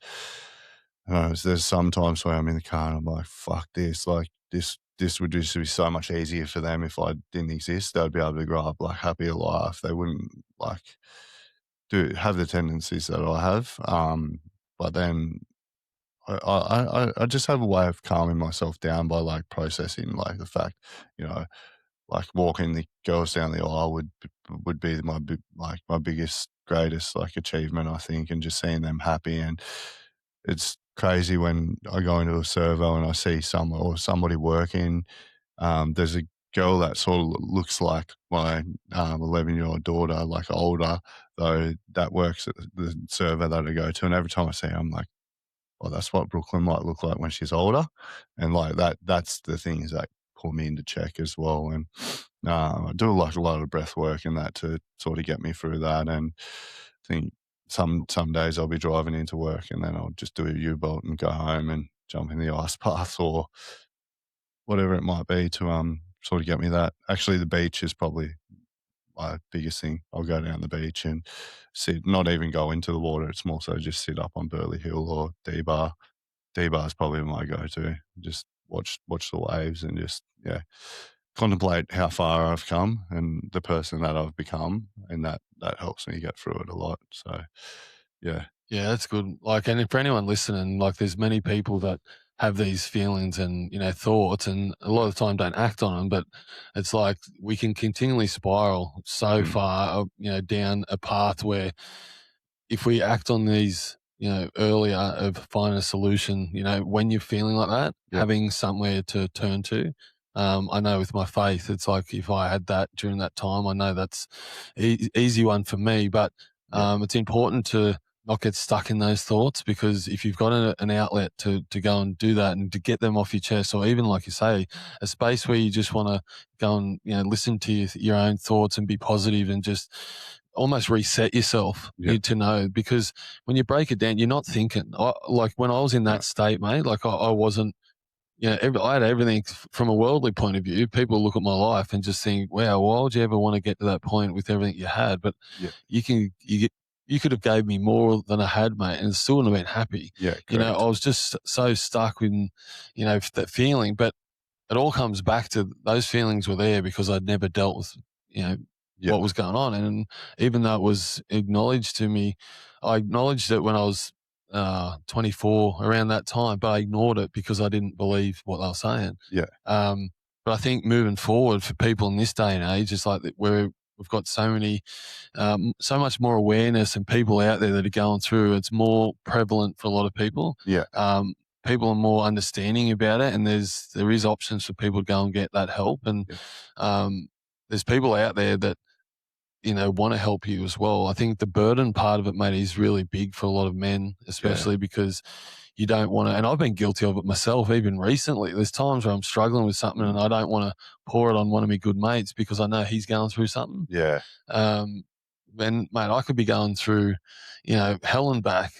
There's some times where I'm in the car and I'm like, fuck this, like this would just be so much easier for them if I didn't exist. They'd be able to grow up like happier life. They wouldn't like do have the tendencies that I have. But then I just have a way of calming myself down by like processing like the fact, you know, like walking the girls down the aisle would be my biggest, greatest like achievement, I think, and just seeing them happy. And it's crazy when I go into a servo and I see someone or somebody working. There's a girl that sort of looks like my 11-year-old daughter, like older, though, that works at the servo that I go to. And every time I see her, I'm like, oh, that's what Brooklyn might look like when she's older. And like that's the things that pull me into check as well. And I do like a lot of breath work and that to sort of get me through that. And I think some days I'll be driving into work and then I'll just do a U-bolt and go home and jump in the ice bath or whatever it might be to sort of get me that. Actually, the beach is probably my biggest thing. I'll go down the beach and sit, not even go into the water. It's more so just sit up on Burley Hill or D-Bar. D-Bar is probably my go-to. Just watch the waves and just, yeah, contemplate how far I've come and the person that I've become, and that helps me get through it a lot. So, yeah, Yeah, that's good. Like, and for anyone listening, like, there's many people that have these feelings and, thoughts, and a lot of the time don't act on them. But it's like we can continually spiral so mm, far, down a path where if we act on these, earlier of finding a solution, when you're feeling like that, yeah, having somewhere to turn to. I know with my faith, it's like if I had that during that time, I know that's easy one for me. But yeah, it's important to not get stuck in those thoughts, because if you've got an outlet to go and do that and to get them off your chest, or even like you say, a space where you just want to go and listen to your own thoughts and be positive and just almost reset yourself, yeah, to know, because when you break it down, you're not thinking. Like when I was in no, that state, mate, like I wasn't, I had everything from a worldly point of view. People look at my life and just think, wow, why would you ever want to get to that point with everything you had? But yeah, you could have gave me more than I had, mate, and still wouldn't have been happy. yeah, I correct. was just so stuck in, that feeling. But it all comes back to those feelings were there because I'd never dealt with, you know, Yeah, what was going on. And even though it was acknowledged to me, I acknowledged it when I was 24, around that time, but I ignored it because I didn't believe what they were saying. yeah, Um, but I think moving forward for people in this day and age, it's like that we've got so much more awareness and people out there that are going through. It's more prevalent for a lot of people. yeah, Um, People are more understanding about it, and there is options for people to go and get that help. And yeah, um, there's people out there that want to help you as well. I think the burden part of it, mate, is really big for a lot of men, yeah, especially because you don't want to. And I've been guilty of it myself, even recently. There's times where I'm struggling with something, mm, and I don't want to pour it on one of my good mates because I know he's going through something. yeah, Um, then, mate, I could be going through, hell and back,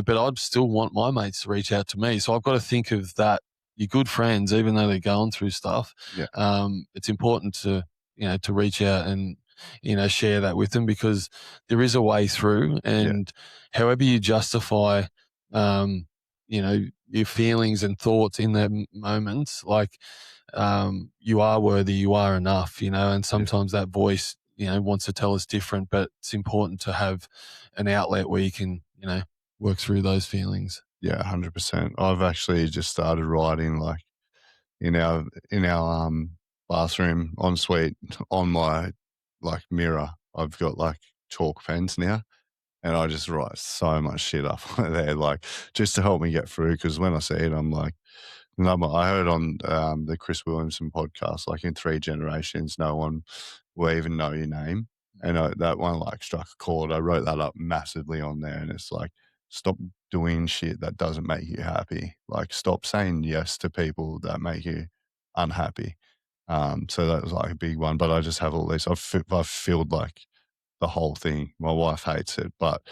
but I'd still want my mates to reach out to me. So I've got to think of that. Your good friends, even though they're going through stuff, yeah, it's important to, to reach out and, share that with them, because there is a way through. yeah, And however you justify, um, your feelings and thoughts in the moments, like, you are worthy, you are enough, and yeah, sometimes that voice, wants to tell us different, but it's important to have an outlet where you can, work through those feelings. yeah, 100%. I've actually just started writing like in our bathroom ensuite on my like mirror. I've got like chalk pens now, and I just write so much shit up there, like just to help me get through. Because when I see it, I'm like, no, but I heard on the Chris Williamson podcast, like in three generations, no one will even know your name. And that one like struck a chord. I wrote that up massively on there, and it's like, stop doing shit that doesn't make you happy. Like, stop saying yes to people that make you unhappy. So that was like a big one. But I just have all these. I've filled like the whole thing. My wife hates it, but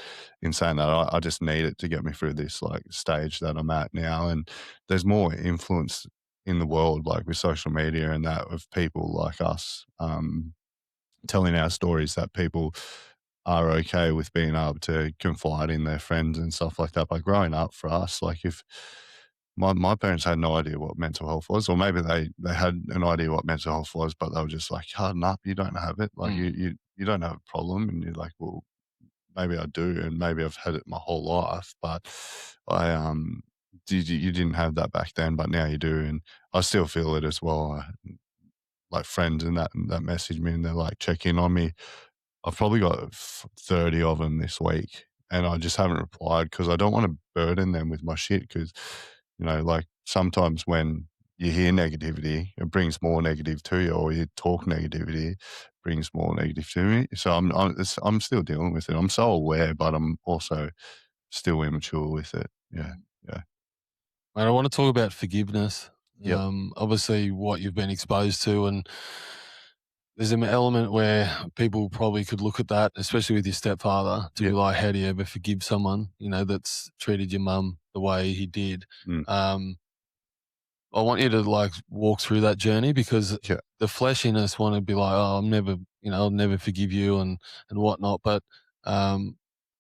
in saying that, I just need it to get me through this like stage that I'm at now. And there's more influence in the world, like with social media and that, of people like us telling our stories, that people are okay with being able to confide in their friends and stuff like that. But growing up for us, like if my parents had no idea what mental health was, or maybe they had an idea what mental health was, but they were just like, harden up, you don't have it. Like Mm. you don't have a problem. And you're like, well, maybe I do, and maybe I've had it my whole life, but I you didn't have that back then, but now you do, and I still feel it as well. like friends and that message me and they're like check in on me. I've probably got 30 of them this week, and I just haven't replied because I don't want to burden them with my shit. Because like sometimes when you hear negativity, it brings more negative to you, or you talk negativity, brings more negative to me. So I'm still dealing with it. I'm so aware, but I'm also still immature with it. Yeah, Mm. yeah, And I want to talk about forgiveness. yep, Obviously, what you've been exposed to, and there's an element where people probably could look at that, especially with your stepfather, to be yep, like, "How do you ever forgive someone, that's treated your mum the way he did?" mm, Um, I want you to like walk through that journey because yeah, the fleshiness want to be like, "Oh, I'm never, I'll never forgive you," and whatnot. But um,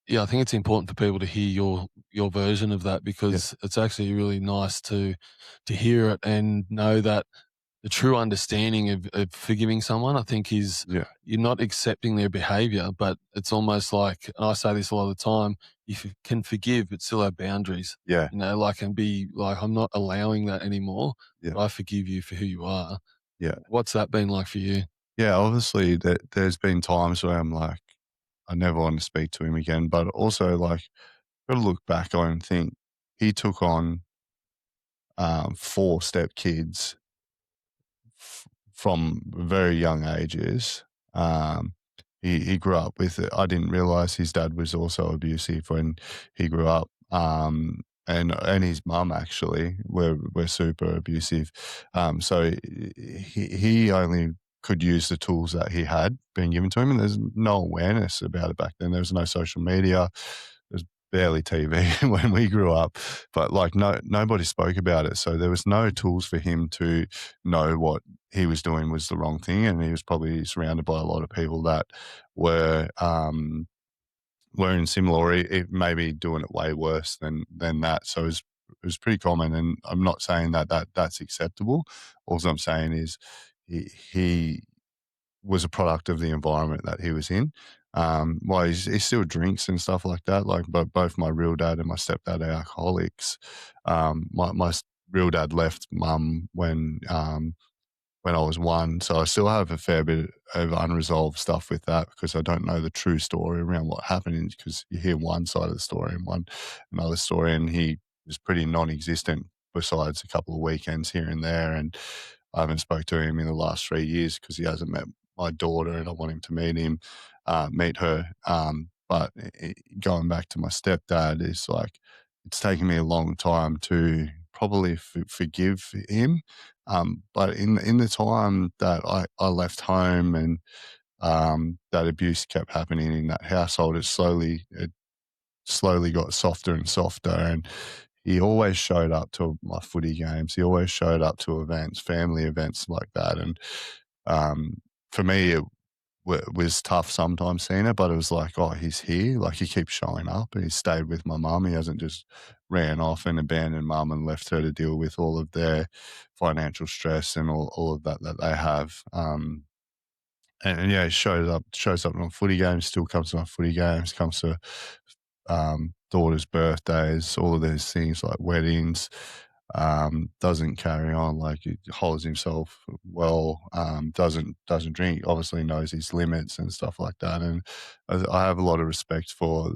yeah, I think it's important for people to hear your version of that yeah, because it's actually really nice to hear it and know that the true understanding of forgiving someone, I think, is yeah, you're not accepting their behavior, but it's almost like, and I say this a lot of the time, can forgive, but still have boundaries, yeah, like, and be like, I'm not allowing that anymore, yeah, but I forgive you for who you are. yeah. What's that been like for you? Yeah, obviously, there's been times where I'm like, I never want to speak to him again, but also, like, gotta look back on and think he took on, 4 stepkids from very young ages. Um, he grew up with it. I didn't realize his dad was also abusive when he grew up. And his mum actually were super abusive. So he only could use the tools that he had been given to him, and there's no awareness about it back then. There was no social media. There's barely TV when we grew up, but like nobody spoke about it. So there was no tools for him to know what he was doing was the wrong thing, and he was probably surrounded by a lot of people that were were in similar, or maybe doing it way worse than that. So it was pretty common, and I'm not saying that's acceptable. All I'm saying is he was a product of the environment that he was in. Well, he still drinks and stuff like that. Like, but both my real dad and my stepdad are alcoholics. My real dad left mum when I was 1. So I still have a fair bit of unresolved stuff with that because I don't know the true story around what happened because you hear one side of the story and another story, and he was pretty non-existent besides a couple of weekends here and there. And I haven't spoke to him in the last 3 years because he hasn't met my daughter, and I want him to meet her. But going back to my stepdad is like it's taken me a long time to probably forgive him, but in the time that I left home and that abuse kept happening in that household, it slowly got softer and softer. And he always showed up to my footy games. He always showed up to events, family events like that. And um, for me, it was tough sometimes seeing it, but it was like, oh, he's here. Like he keeps showing up. And he stayed with my mum. He hasn't just ran off and abandoned mum and left her to deal with all of their financial stress and all of that they have. And yeah, he shows up on footy games, still comes to my footy games, comes to daughters' birthdays, all of those things like weddings. Doesn't carry on, like he holds himself well. Doesn't drink. Obviously knows his limits and stuff like that. And I have a lot of respect for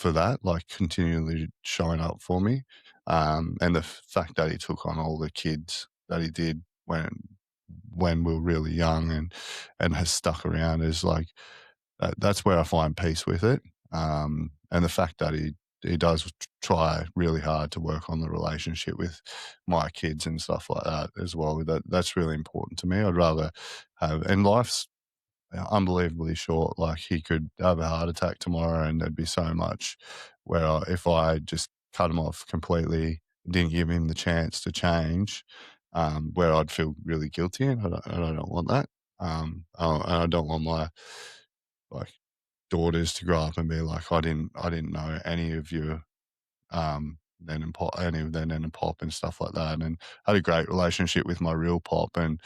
that, like continually showing up for me. And the fact that he took on all the kids that he did when we were really young and has stuck around is like that's where I find peace with it. And the fact that he does try really hard to work on the relationship with my kids and stuff like that as well. That's really important to me. I'd rather have, and life's unbelievably short. Like he could have a heart attack tomorrow, and there'd be so much where if I just cut him off completely, didn't give him the chance to change, where I'd feel really guilty, and I don't want that. And I don't want my like daughters to grow up and be like, I didn't know any of you, then and pop, any of then and pop and stuff like that. And I had a great relationship with my real pop, and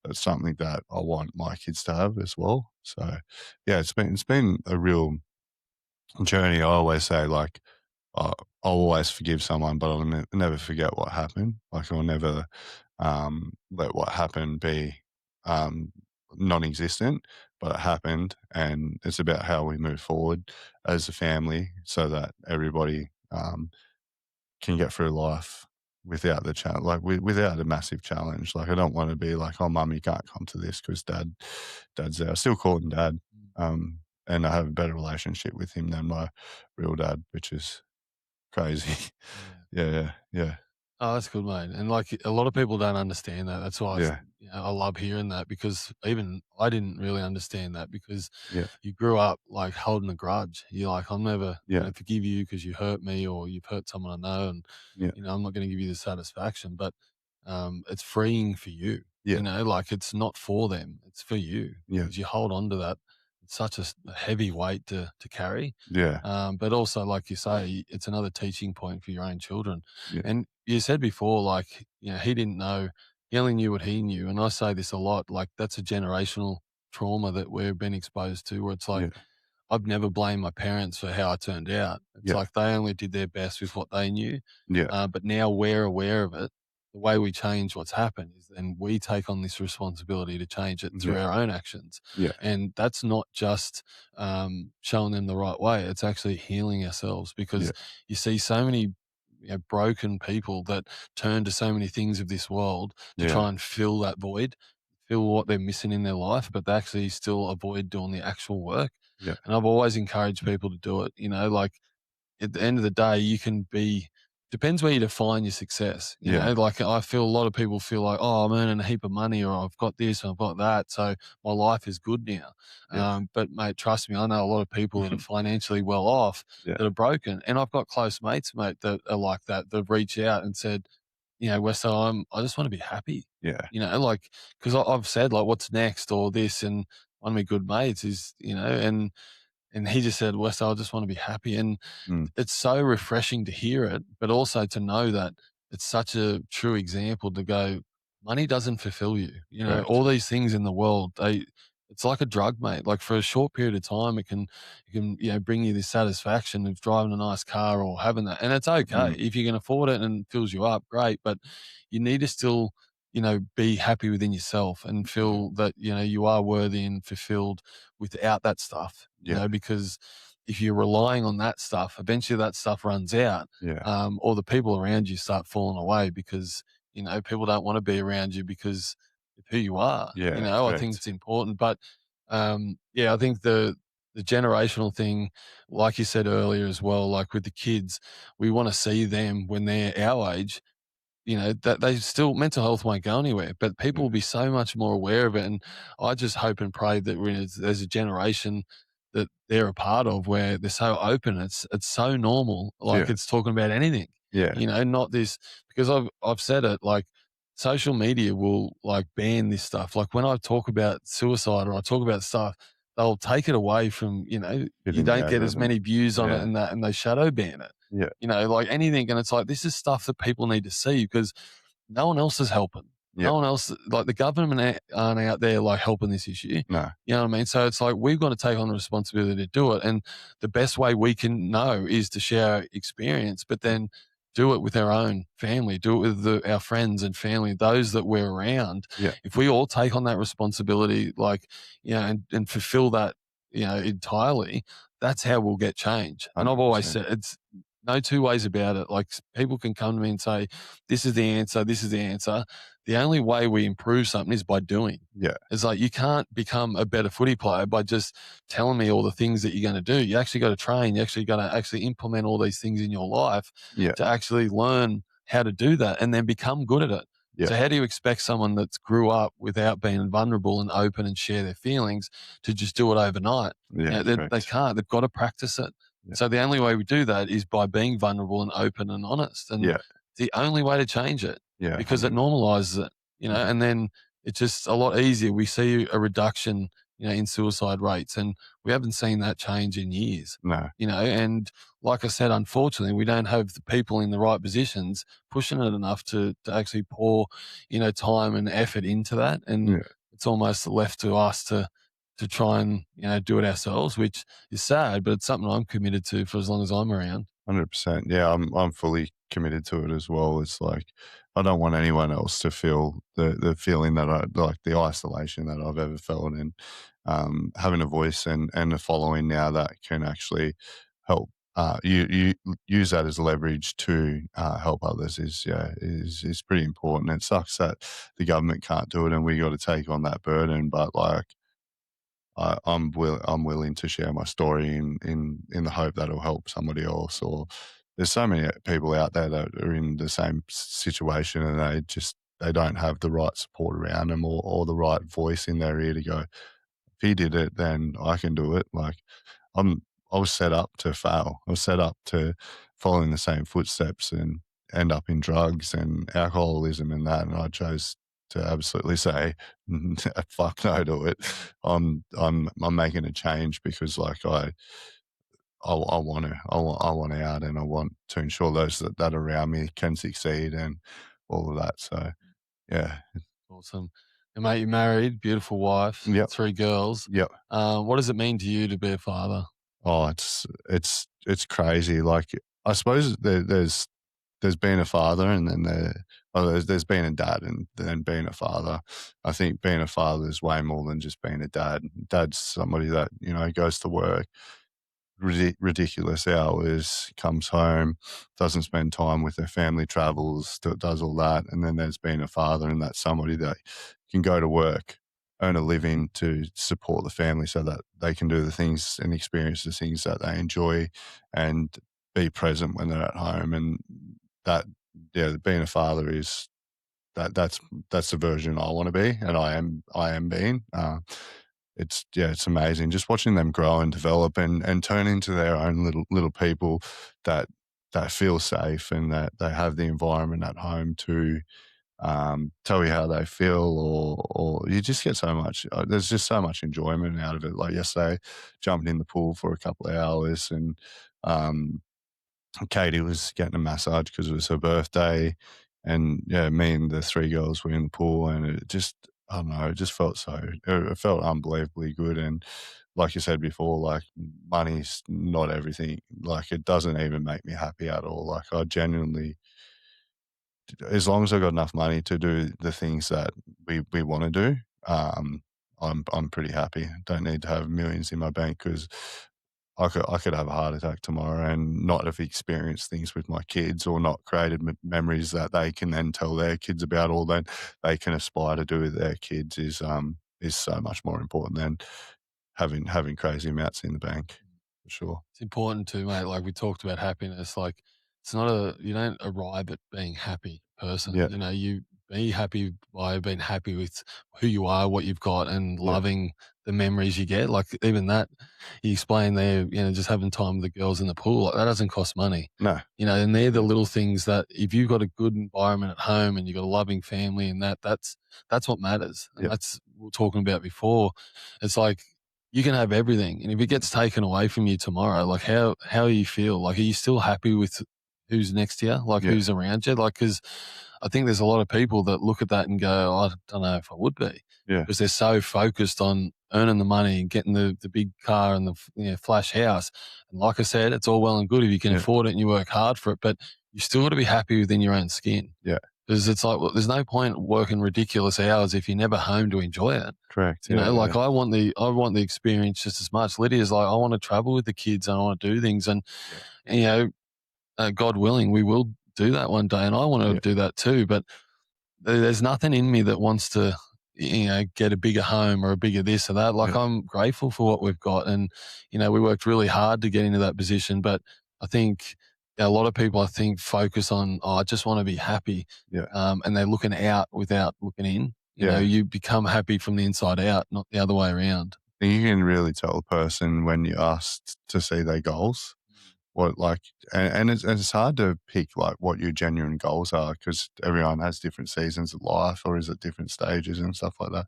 that's something that I want my kids to have as well. So yeah, it's been a real journey. I always say like I'll always forgive someone, but I'll never forget what happened. Like I'll never let what happened be um, non-existent, but it happened, and it's about how we move forward as a family so that everybody can get through life without the challenge, like without a massive challenge. Like I don't want to be like, oh, mum, you can't come to this because dad's there. I still call him dad, Mm. and I have a better relationship with him than my real dad, which is crazy. Yeah. Yeah, yeah, yeah, Oh, that's good, mate. And like a lot of people don't understand that. That's why yeah, I love hearing that because even I didn't really understand that because yeah, you grew up like holding a grudge. You're like, I'm never yeah, going to forgive you because you hurt me or you've hurt someone I know. And, yeah, I'm not going to give you the satisfaction. But it's freeing for you. yeah, Like it's not for them, it's for you yeah, because you hold on to that. It's such a heavy weight to carry. yeah, But also, like you say, it's another teaching point for your own children. yeah, And you said before, like, he didn't know, he only knew what he knew. And I say this a lot, like, that's a generational trauma that we've been exposed to, where it's like, yeah, I've never blamed my parents for how I turned out. It's yeah, like they only did their best with what they knew. yeah, But now we're aware of it. The way we change what's happened is then we take on this responsibility to change it through yeah, our own actions. yeah, And that's not just showing them the right way, it's actually healing ourselves yeah, because you see so many broken people that turn to so many things of this world to yeah, try and fill that void, fill what they're missing in their life, but they actually still avoid doing the actual work. yeah, And I've always encouraged people to do it. Like at the end of the day, you can be depends where you define your success. yeah, Like I feel a lot of people feel like, oh, I'm earning a heap of money or I've got this and I've got that. So my life is good now. yeah, But mate, trust me, I know a lot of people that are financially well off yeah, that are broken. And I've got close mates, mate, that are like that. That reach out and said, Westo, I just want to be happy. yeah, Like, because I've said like, what's next or this, and one of my good mates is, and he just said, Westo, I just want to be happy. And mm, it's so refreshing to hear it, but also to know that it's such a true example to go, money doesn't fulfill you. correct. All these things in the world, it's like a drug, mate. Like for a short period of time, it can bring you this satisfaction of driving a nice car or having that. And it's okay. Mm, If you can afford it and it fills you up, great. But you need to still, be happy within yourself and yeah, feel that, you are worthy and fulfilled without that stuff, yeah, because if you're relying on that stuff, eventually that stuff runs out, yeah, or the people around you start falling away because people don't want to be around you because of who you are. yeah, I think correct. it's important, but I think the generational thing, like you said earlier as well, like with the kids, we want to see them when they're our age, that they still mental health won't go anywhere, but people will Yeah, be so much more aware of it. And I just hope and pray that there's a generation that they're a part of where they're so open. It's so normal, like yeah, it's talking about anything, yeah, not this because I've said it like social media will like ban this stuff. Like when I talk about suicide or I talk about stuff, they'll take it away from you hitting the don't get as algorithm. many views on it Yeah, and that, and they shadow ban it, yeah, like anything. And it's like, this is stuff that people need to see because no one else is helping. yeah, No one else, like the government aren't out there like helping this issue. no, You know what I mean? So it's like we've got to take on the responsibility to do it. And the best way we can know is to share our experience, but then do it with our own family, do it with our friends and family, those that we're around. yeah, If we all take on that responsibility, like, and fulfill that, entirely, that's how we'll get change. And I've always 100%. said it's no two ways about it. Like people can come to me and say, this is the answer, this is the answer. The only way we improve something is by doing. Yeah, It's like you can't become a better footy player by just telling me all the things that you're going to do. You actually got to train. You actually got to actually implement all these things in your life yeah, to actually learn how to do that and then become good at it. yeah, So how do you expect someone that's grew up without being vulnerable and open and share their feelings to just do it overnight? yeah, They correct. can't. They've got to practice it. Yeah, So the only way we do that is by being vulnerable and open and honest. And yeah, the only way to change it yeah, because it 100. normalizes it, Mhm. and then it's just a lot easier. We see a reduction, in suicide rates, and we haven't seen that change in years, No, and like I said, unfortunately, we don't have the people in the right positions pushing it enough to actually pour, time and effort into that. And yeah, it's almost left to us to try and, do it ourselves, which is sad, but it's something I'm committed to for as long as I'm around. 100%. Yeah, I'm fully committed to it as well. It's like I don't want anyone else to feel the feeling that I like the isolation that I've ever felt, and having a voice and a following now that can actually help. You use that as leverage to help others is pretty important. It sucks that the government can't do it, and we got to take on that burden. But like I'm willing to share my story in the hope that it'll help somebody else. Or there's so many people out there that are in the same situation, and they don't have the right support around them, or the right voice in their ear to go, if he did it, then I can do it. Like I'm I was set up to fail. I was set up to follow in the same footsteps and end up in drugs and alcoholism and that, and I chose to absolutely say fuck no to it. I'm making a change because like I want to I want out, and I want to ensure those that are around me can succeed and all of that. So yeah, Awesome. And mate, you're married, beautiful wife, yep, 3 girls. yep. What does it mean to you to be a father? Oh, it's crazy. Like I suppose there's been a father, and then there's been a dad, and then being a father. I think being a father is way more than just being a dad. Dad's somebody that goes to work ridiculous hours, comes home, doesn't spend time with their family, travels, does all that. And then there's been a father, and that's somebody that can go to work, earn a living to support the family so that they can do the things and experience the things that they enjoy and be present when they're at home. And that, yeah, being a father is that's the version I want to be, and I am being. It's amazing just watching them grow and develop and turn into their own little people that feel safe, and that they have the environment at home to tell you how they feel, or you just get so much. There's just so much enjoyment out of it. Like yesterday, jumping in the pool for a couple of hours, and um, Katie was getting a massage because it was her birthday, and yeah, me and the 3 girls were in the pool, and it just I don't know, it just felt it felt unbelievably good. And like you said before, like money's not everything. Like it doesn't even make me happy at all. Like I genuinely, as long as I've got enough money to do the things that we want to do, I'm pretty happy. Don't need to have millions in my bank because I could have a heart attack tomorrow and not have experienced things with my kids, or not created memories that they can then tell their kids about, or then they can aspire to do with their kids is so much more important than having crazy amounts in the bank, for sure. It's important too, mate. Like we talked about happiness. Like it's not you don't arrive at being happy person. Yeah, You be happy by being happy with who you are, what you've got, and yeah. loving the memories you get. Like even that, you explained there, just having time with the girls in the pool, like that doesn't cost money. No. And they're the little things that if you've got a good environment at home and you've got a loving family, and that's what matters. And Yeah, that's what we were talking about before. It's like you can have everything, and if it gets taken away from you tomorrow, like how do you feel? Like, are you still happy with who's next to you? Like, yeah, who's around you? Like, because I think there's a lot of people that look at that and go, "Oh, I don't know if I would be," yeah, because they're so focused on earning the money and getting the big car and the flash house. And like I said, it's all well and good if you can yeah, afford it and you work hard for it, but you still got to be happy within your own skin. yeah. Because it's like, well, there's no point working ridiculous hours if you're never home to enjoy it. Correct. Yeah, yeah, Like I want the experience just as much. Lydia's like, I want to travel with the kids and I want to do things, and yeah, you know, God willing, we will do that one day, and I want yeah, to do that too. But there's nothing in me that wants to, get a bigger home or a bigger this or that. Like yeah, I'm grateful for what we've got, and we worked really hard to get into that position. But I think a lot of people, I think, focus on, oh, I just want to be happy, yeah, and they're looking out without looking in. yeah. You become happy from the inside out, not the other way around. And you can really tell a person when you asked to see their goals. What like and it's hard to pick like what your genuine goals are because everyone has different seasons of life or is at different stages and stuff like that.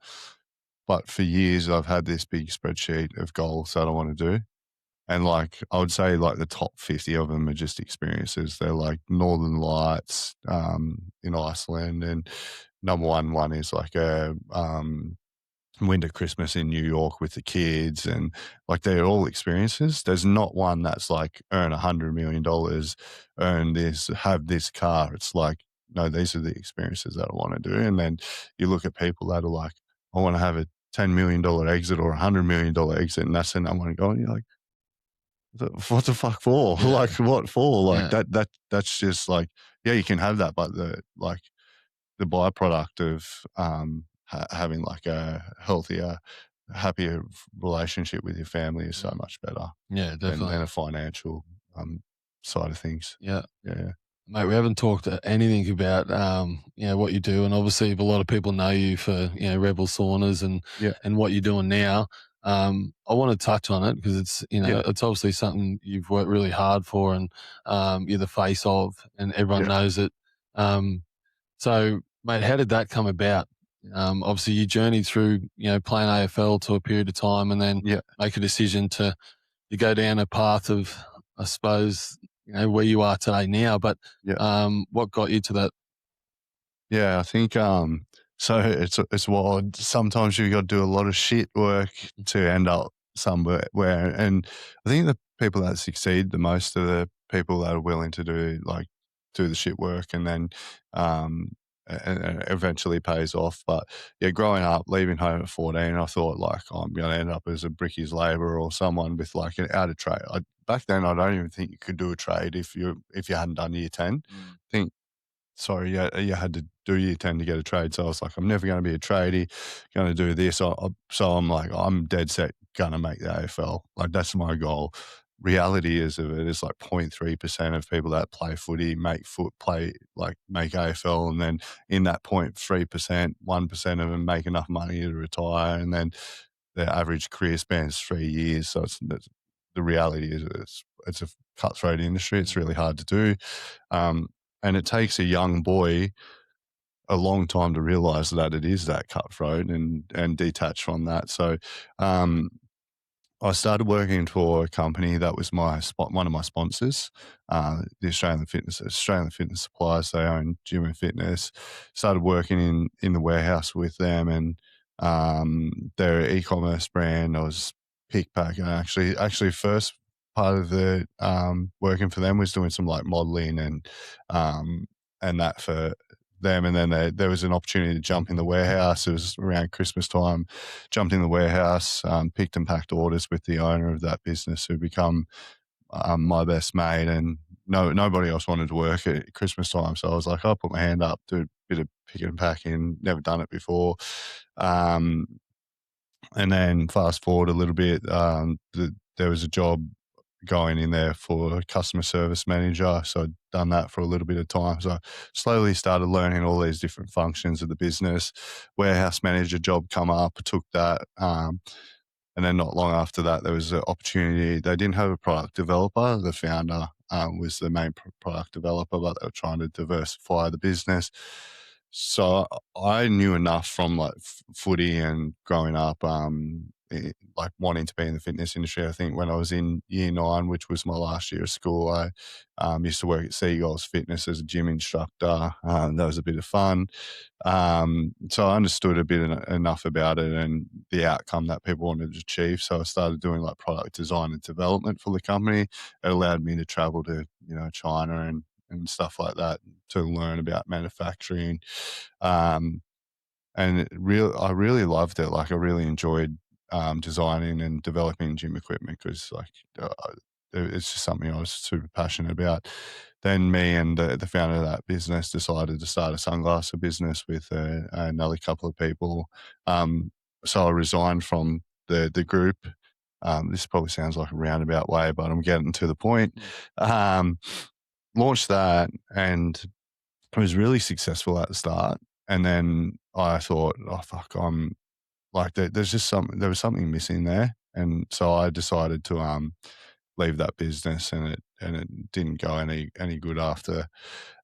But for years, I've had this big spreadsheet of goals that I want to do, and like I would say, like the top 50 of them are just experiences. They're like Northern Lights in Iceland, and number one is like a winter Christmas in New York with the kids, and like they're all experiences. There's not one that's like earn $100 million, earn this, have this car. It's like, no, these are the experiences that I want to do. And then you look at people that are like, I want to have a $10 million exit or $100 million exit, and that's the number one goal. And you're like, what the fuck for? Yeah. Like what for? Like Yeah. that's just like, yeah, you can have that, but the byproduct of having like a healthier, happier relationship with your family is so Mm. much better Yeah, than definitely. a financial side of things. Yeah. Yeah, Mate, we haven't talked anything about what you do, and obviously a lot of people know you for Rebel Saunas yeah, and what you're doing now. I want to touch on it because it's yeah, it's obviously something you've worked really hard for, and you're the face of, and everyone yeah, knows it. Um, so, mate, how did that come about? Obviously, you journeyed through playing AFL to a period of time, and then yeah, make a decision to go down a path of, I suppose, where you are today now. But yeah. what got you to that? Yeah, I think so it's wild. Sometimes you got to do a lot of shit work to end up somewhere where, and I think the people that succeed the most are the people that are willing to do the shit work, and then um and eventually pays off. But yeah, growing up, leaving home at 14, I thought like, oh, I'm going to end up as a brickies labourer or someone with like an out of trade. Back then, I don't even think you could do a trade if you hadn't done year 10. Mm. I think sorry, yeah, you had to do year 10 to get a trade. So I was like, I'm never going to be a tradie, going to do this. So I'm like, I'm dead set going to make the AFL. Like, that's my goal. Reality is of it is like 0.3% of people that play footy make AFL. And then in that 0.3%, 1% of them make enough money to retire. And then their average career span is 3 years. So the reality is it's a cutthroat industry. It's Mm. really hard to do. Um, and it takes a young boy a long time to realize that it is that cutthroat and detach from that. So, um, I started working for a company that was one of my sponsors, the Australian Fitness Suppliers. They own gym and fitness. Started working in the warehouse with them, and their e-commerce brand. I was pick pack, and actually first part of the working for them was doing some like modeling um, and that for them. And then there was an opportunity to jump in the warehouse. It was around Christmas time. Jumped in the warehouse, picked and packed orders with the owner of that business, who become my best mate. And nobody else wanted to work at Christmas time, so I was like, I'll put my hand up, do a bit of picking and packing. Never done it before. Um, and then fast forward a little bit, there was a job going in there for a customer service manager. So I'd done that for a little bit of time. So I slowly started learning all these different functions of the business. Warehouse manager job come up, I took that. And then not long after that, there was an opportunity. They didn't have a product developer. The founder was the main product developer, but they were trying to diversify the business. So I knew enough from like footy and growing up, like wanting to be in the fitness industry. I think when I was in year 9, which was my last year of school, I used to work at Seagulls Fitness as a gym instructor. That was a bit of fun. So I understood a bit enough about it and the outcome that people wanted to achieve. So I started doing like product design and development for the company. It allowed me to travel to, China and stuff like that to learn about manufacturing. Um, and I really loved it. Like I really enjoyed designing and developing gym equipment because it's just something I was super passionate about. Then me and the founder of that business decided to start a sunglasses business with another couple of people. So I resigned from the group. This probably sounds like a roundabout way, but I'm getting to the point. Mm. Um, Launched that, and it was really successful at the start. And then I thought, oh fuck, I'm like there's just there was something missing there, and so I decided to leave that business, and it didn't go any good after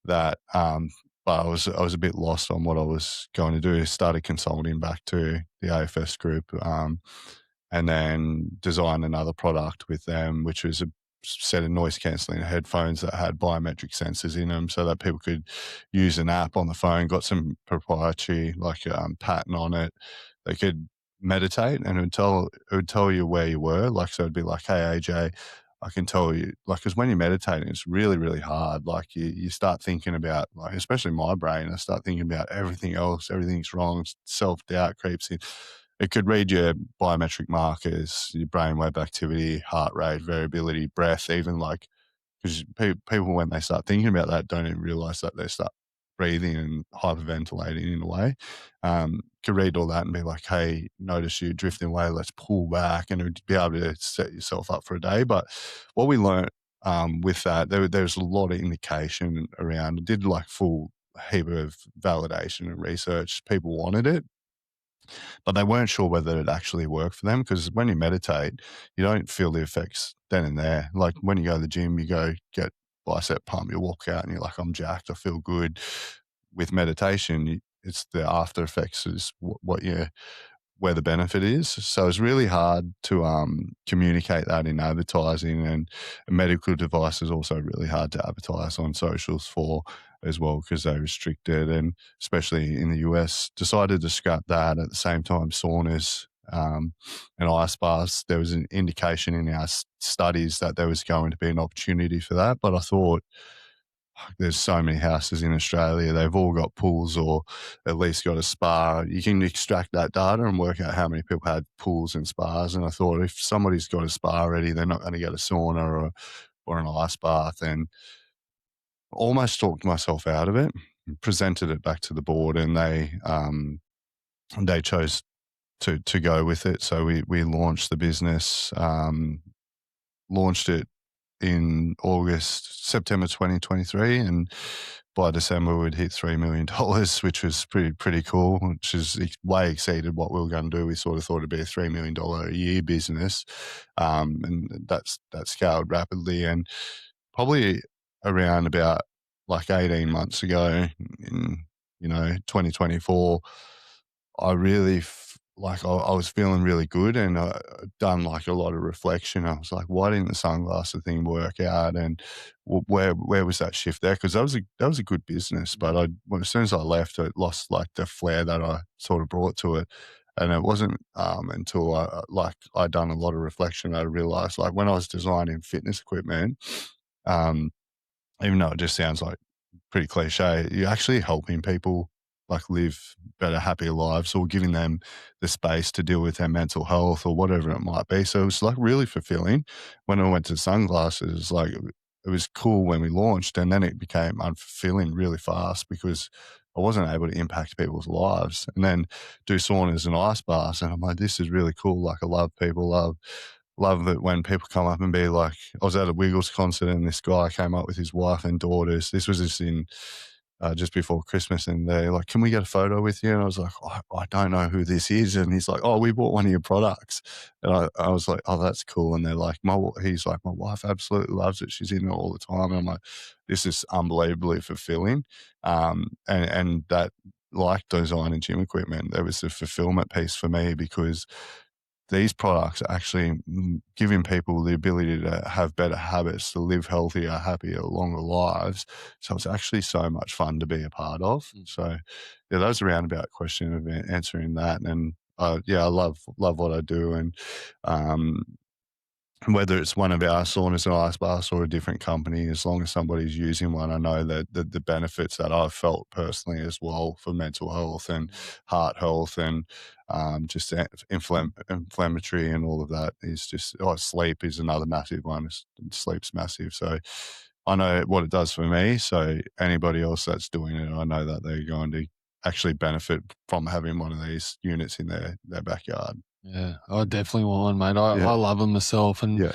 that. But I was a bit lost on what I was going to do. Started consulting back to the AFS group, and then designed another product with them, which was a set of noise cancelling headphones that had biometric sensors in them, so that people could use an app on the phone. Got some proprietary patent on it. They could meditate, and it would tell you where you were. Like, so it'd be like, hey AJ, I can tell you, like, because when you're meditating, it's really, really hard. Like, you start thinking about, like, especially my brain, I start thinking about everything else, everything's wrong, self-doubt creeps in. It could read your biometric markers, your brainwave activity, heart rate, variability, breath, even, like, because people, when they start thinking about that, don't even realize that they start breathing and hyperventilating in a way. Could read all that and be like, hey, notice you drifting away, let's pull back, and it would be able to set yourself up for a day. But what we learned with that, there was a lot of indication around. It did like full heap of validation and research. People wanted it, but they weren't sure whether it actually worked for them, because when you meditate, you don't feel the effects then and there. Like when you go to the gym, you go get bicep pump, you walk out and you're like, I'm jacked, I feel good. With meditation, it's the after effects is what you where the benefit is. So it's really hard to communicate that in advertising, and a medical device is also really hard to advertise on socials for as well, because they restrict it, and especially in the US, decided to scrap that. At the same time, saunas and ice baths, there was an indication in our studies that there was going to be an opportunity for that. But I thought, there's so many houses in Australia. They've all got pools or at least got a spa. You can extract that data and work out how many people had pools and spas. And I thought, if somebody's got a spa already, they're not going to get a sauna or an ice bath. And almost talked myself out of it, presented it back to the board, and they chose to go with it. So we launched the business, launched it in September 2023, and by December we'd hit $3 million, which was pretty cool, which is way exceeded what we were going to do. We sort of thought it'd be a $3 million a year business, and that scaled rapidly. And probably around about like 18 months ago, in 2024, I really I was feeling really good, and done like a lot of reflection. I was like, why didn't the sunglasses thing work out? And where was that shift there? Because that was a good business, but as soon as I left, it lost like the flair that I sort of brought to it. And it wasn't until I'd done a lot of reflection, I realized, like, when I was designing fitness equipment, um, even though it just sounds like pretty cliche, you're actually helping people like live better, happier lives, or giving them the space to deal with their mental health or whatever it might be. So it was like really fulfilling. When I went to sunglasses, like, it was cool when we launched, and then it became unfulfilling really fast because I wasn't able to impact people's lives. And then do saunas and ice baths, and I'm like, this is really cool. Like, I love people, love that when people come up and be like, I was at a Wiggles concert and this guy came up with his wife and daughters. This was just in just before Christmas, and they're like, can we get a photo with you? And I was like, I don't know who this is. And he's like, oh, we bought one of your products. And I was like, oh, that's cool. And they're like, he's like, my wife absolutely loves it. She's in it all the time. And I'm like, this is unbelievably fulfilling. And that, like design and gym equipment, there was a fulfillment piece for me, because these products are actually giving people the ability to have better habits, to live healthier, happier, longer lives. So it's actually so much fun to be a part of. So yeah, that was a roundabout question of answering that. And yeah, I love what I do. And whether it's one of our saunas and ice baths or a different company, as long as somebody's using one, I know that the benefits that I've felt personally as well for mental health and heart health, and just inflammatory and all of that is just, sleep is another massive one. Sleep's massive. So I know what it does for me. So anybody else that's doing it, I know that they're going to actually benefit from having one of these units in their backyard. Yeah, I definitely want one, mate. I Yeah. love them myself, and Yeah.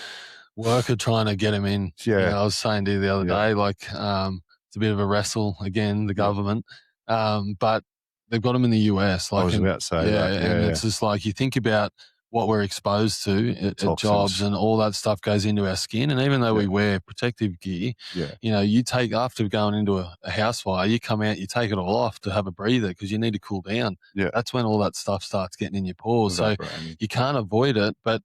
work are trying to get them in. Yeah. I was saying to you the other Yeah. day, like, it's a bit of a wrestle again, the Yeah. government, but they've got them in the US. I Like, was about to say that. and Yeah. it's just like, you think about what we're exposed to at Toxins. jobs, and all that stuff goes into our skin. And even though we wear protective gear, Yeah. you take, after going into a house fire, you come out, you take it all off to have a breather because you need to cool down. Yeah. That's when all that stuff starts getting in your pores. So Evaporating. you can't avoid it, but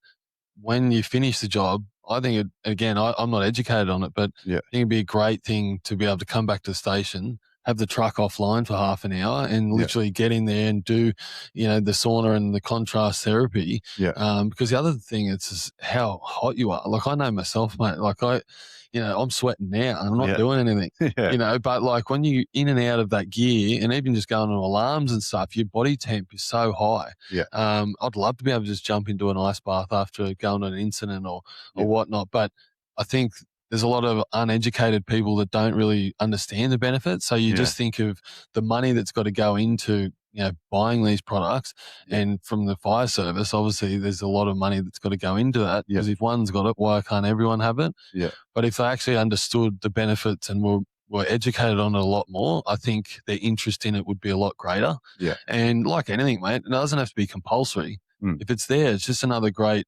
when you finish the job, I think I'm not educated on it, but Yeah. I think it'd be a great thing to be able to come back to the station, have the truck offline for half an hour and Yeah. literally get in there and do, the sauna and the contrast therapy. Yeah. Because the other thing is just how hot you are. Like I know myself, mate, like I'm sweating now and I'm not Yeah. doing anything. Yeah. But like when you in and out of that gear and even just going on alarms and stuff, your body temp is so high. Yeah. I'd love to be able to just jump into an ice bath after going to an incident or Yeah. whatnot. But I think there's a lot of uneducated people that don't really understand the benefits. So you Yeah. just think of the money that's got to go into, buying these products. Yeah. And from the fire service, obviously there's a lot of money that's got to go into that, Yeah. because if one's got it, why can't everyone have it? Yeah. But if they actually understood the benefits and were educated on it a lot more, I think their interest in it would be a lot greater. Yeah. And like anything, mate, it doesn't have to be compulsory. Mm. If it's there, it's just another great,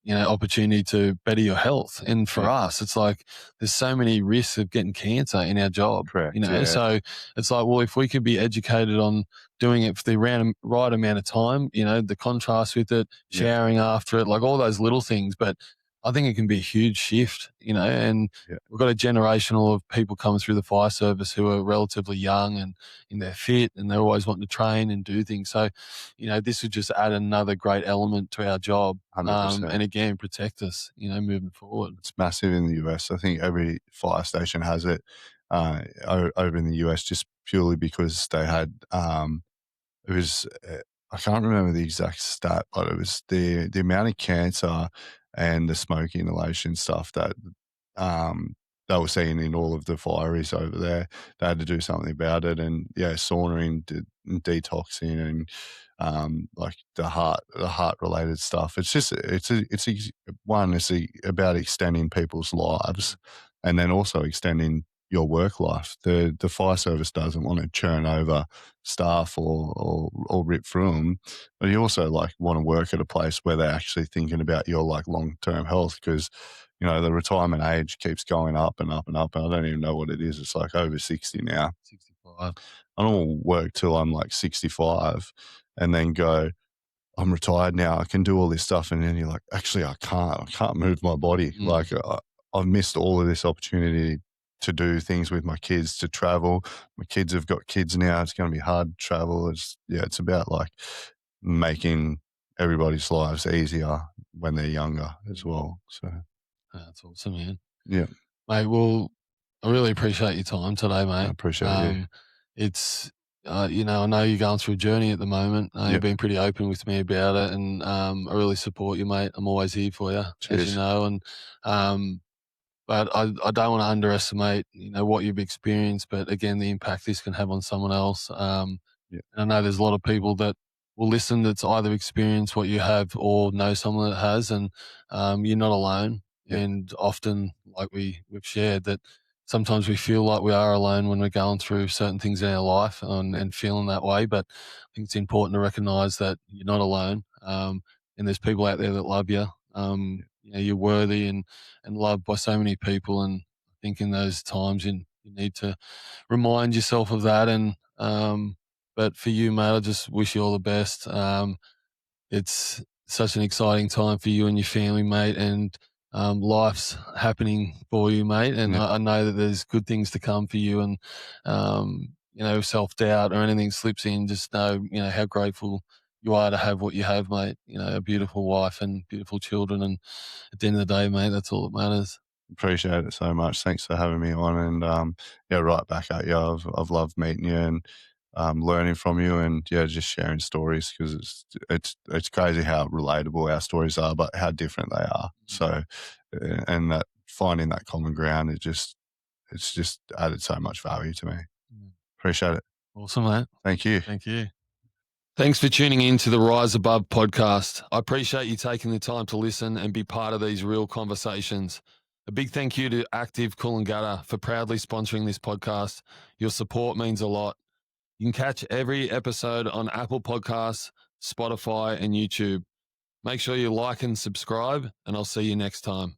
opportunity to better your health. And for Yeah. us, it's like there's so many risks of getting cancer in our job. Correct. Yeah. So it's like, well, if we could be educated on doing it for the right amount of time, the contrast with it, Yeah. showering after it, like all those little things. But I think it can be a huge shift, and Yeah. we've got a generational of people coming through the fire service who are relatively young and they're fit and they're always wanting to train and do things. So, this would just add another great element to our job, 100%. and again, protect us, moving forward. It's massive in the US. I think every fire station has it over in the US just purely because they had it was I can't remember the exact stat, but it was the amount of cancer and the smoke inhalation stuff that they were seeing in all of the fireys over there. They had to do something about it, and yeah, sauning, and detoxing, and like the heart related stuff. It's just about extending people's lives, and then also extending your work life. The fire service doesn't want to churn over staff or rip through them, but you also like want to work at a place where they're actually thinking about your like long term health, because the retirement age keeps going up and up and up, and I don't even know what it is. It's like over 60 now. 65. I don't want to work till I'm like 65 and then go, I'm retired now, I can do all this stuff. And then you're like, actually, I can't move my body. Like I've missed all of this opportunity to do things with my kids, to travel. My kids have got kids now. It's going to be hard to travel. It's about like making everybody's lives easier when they're younger as well. So That's awesome, man. yeah, Mate, well, I really appreciate your time today, I mate. appreciate you. It's, I know you're going through a journey at the moment. Yeah, You've been pretty open with me about it, and I really support you, mate. I'm always here for you, as you cheers. know. And um, but I don't want to underestimate, what you've experienced, but again, the impact this can have on someone else. Yeah, And I know there's a lot of people that will listen that's either experienced what you have or know someone that has, and you're not alone. yeah, And often, like we've shared, that sometimes we feel like we are alone when we're going through certain things in our life and feeling that way. But I think it's important to recognize that you're not alone, and there's people out there that love you. You're worthy and loved by so many people, and I think in those times you need to remind yourself of that. And but for you, mate, I just wish you all the best. It's such an exciting time for you and your family, mate, and life's happening for you, mate. And yeah. I know that there's good things to come for you. And self doubt or anything slips in, just know how grateful you are to have what you have, mate. A beautiful wife and beautiful children. And at the end of the day, mate, that's all that matters. Appreciate it so much. Thanks for having me on, and yeah, right back at you. I've loved meeting you and learning from you, and yeah, just sharing stories, because it's crazy how relatable our stories are, but how different they are. So, and that finding that common ground, it's just added so much value to me. Mm. Appreciate it. Awesome, mate. Thank you. Thank you. Thanks for tuning in to the Rise Above podcast. I appreciate you taking the time to listen and be part of these real conversations. A big thank you to Active Coolangatta for proudly sponsoring this podcast. Your support means a lot. You can catch every episode on Apple Podcasts, Spotify, and YouTube. Make sure you like and subscribe, and I'll see you next time.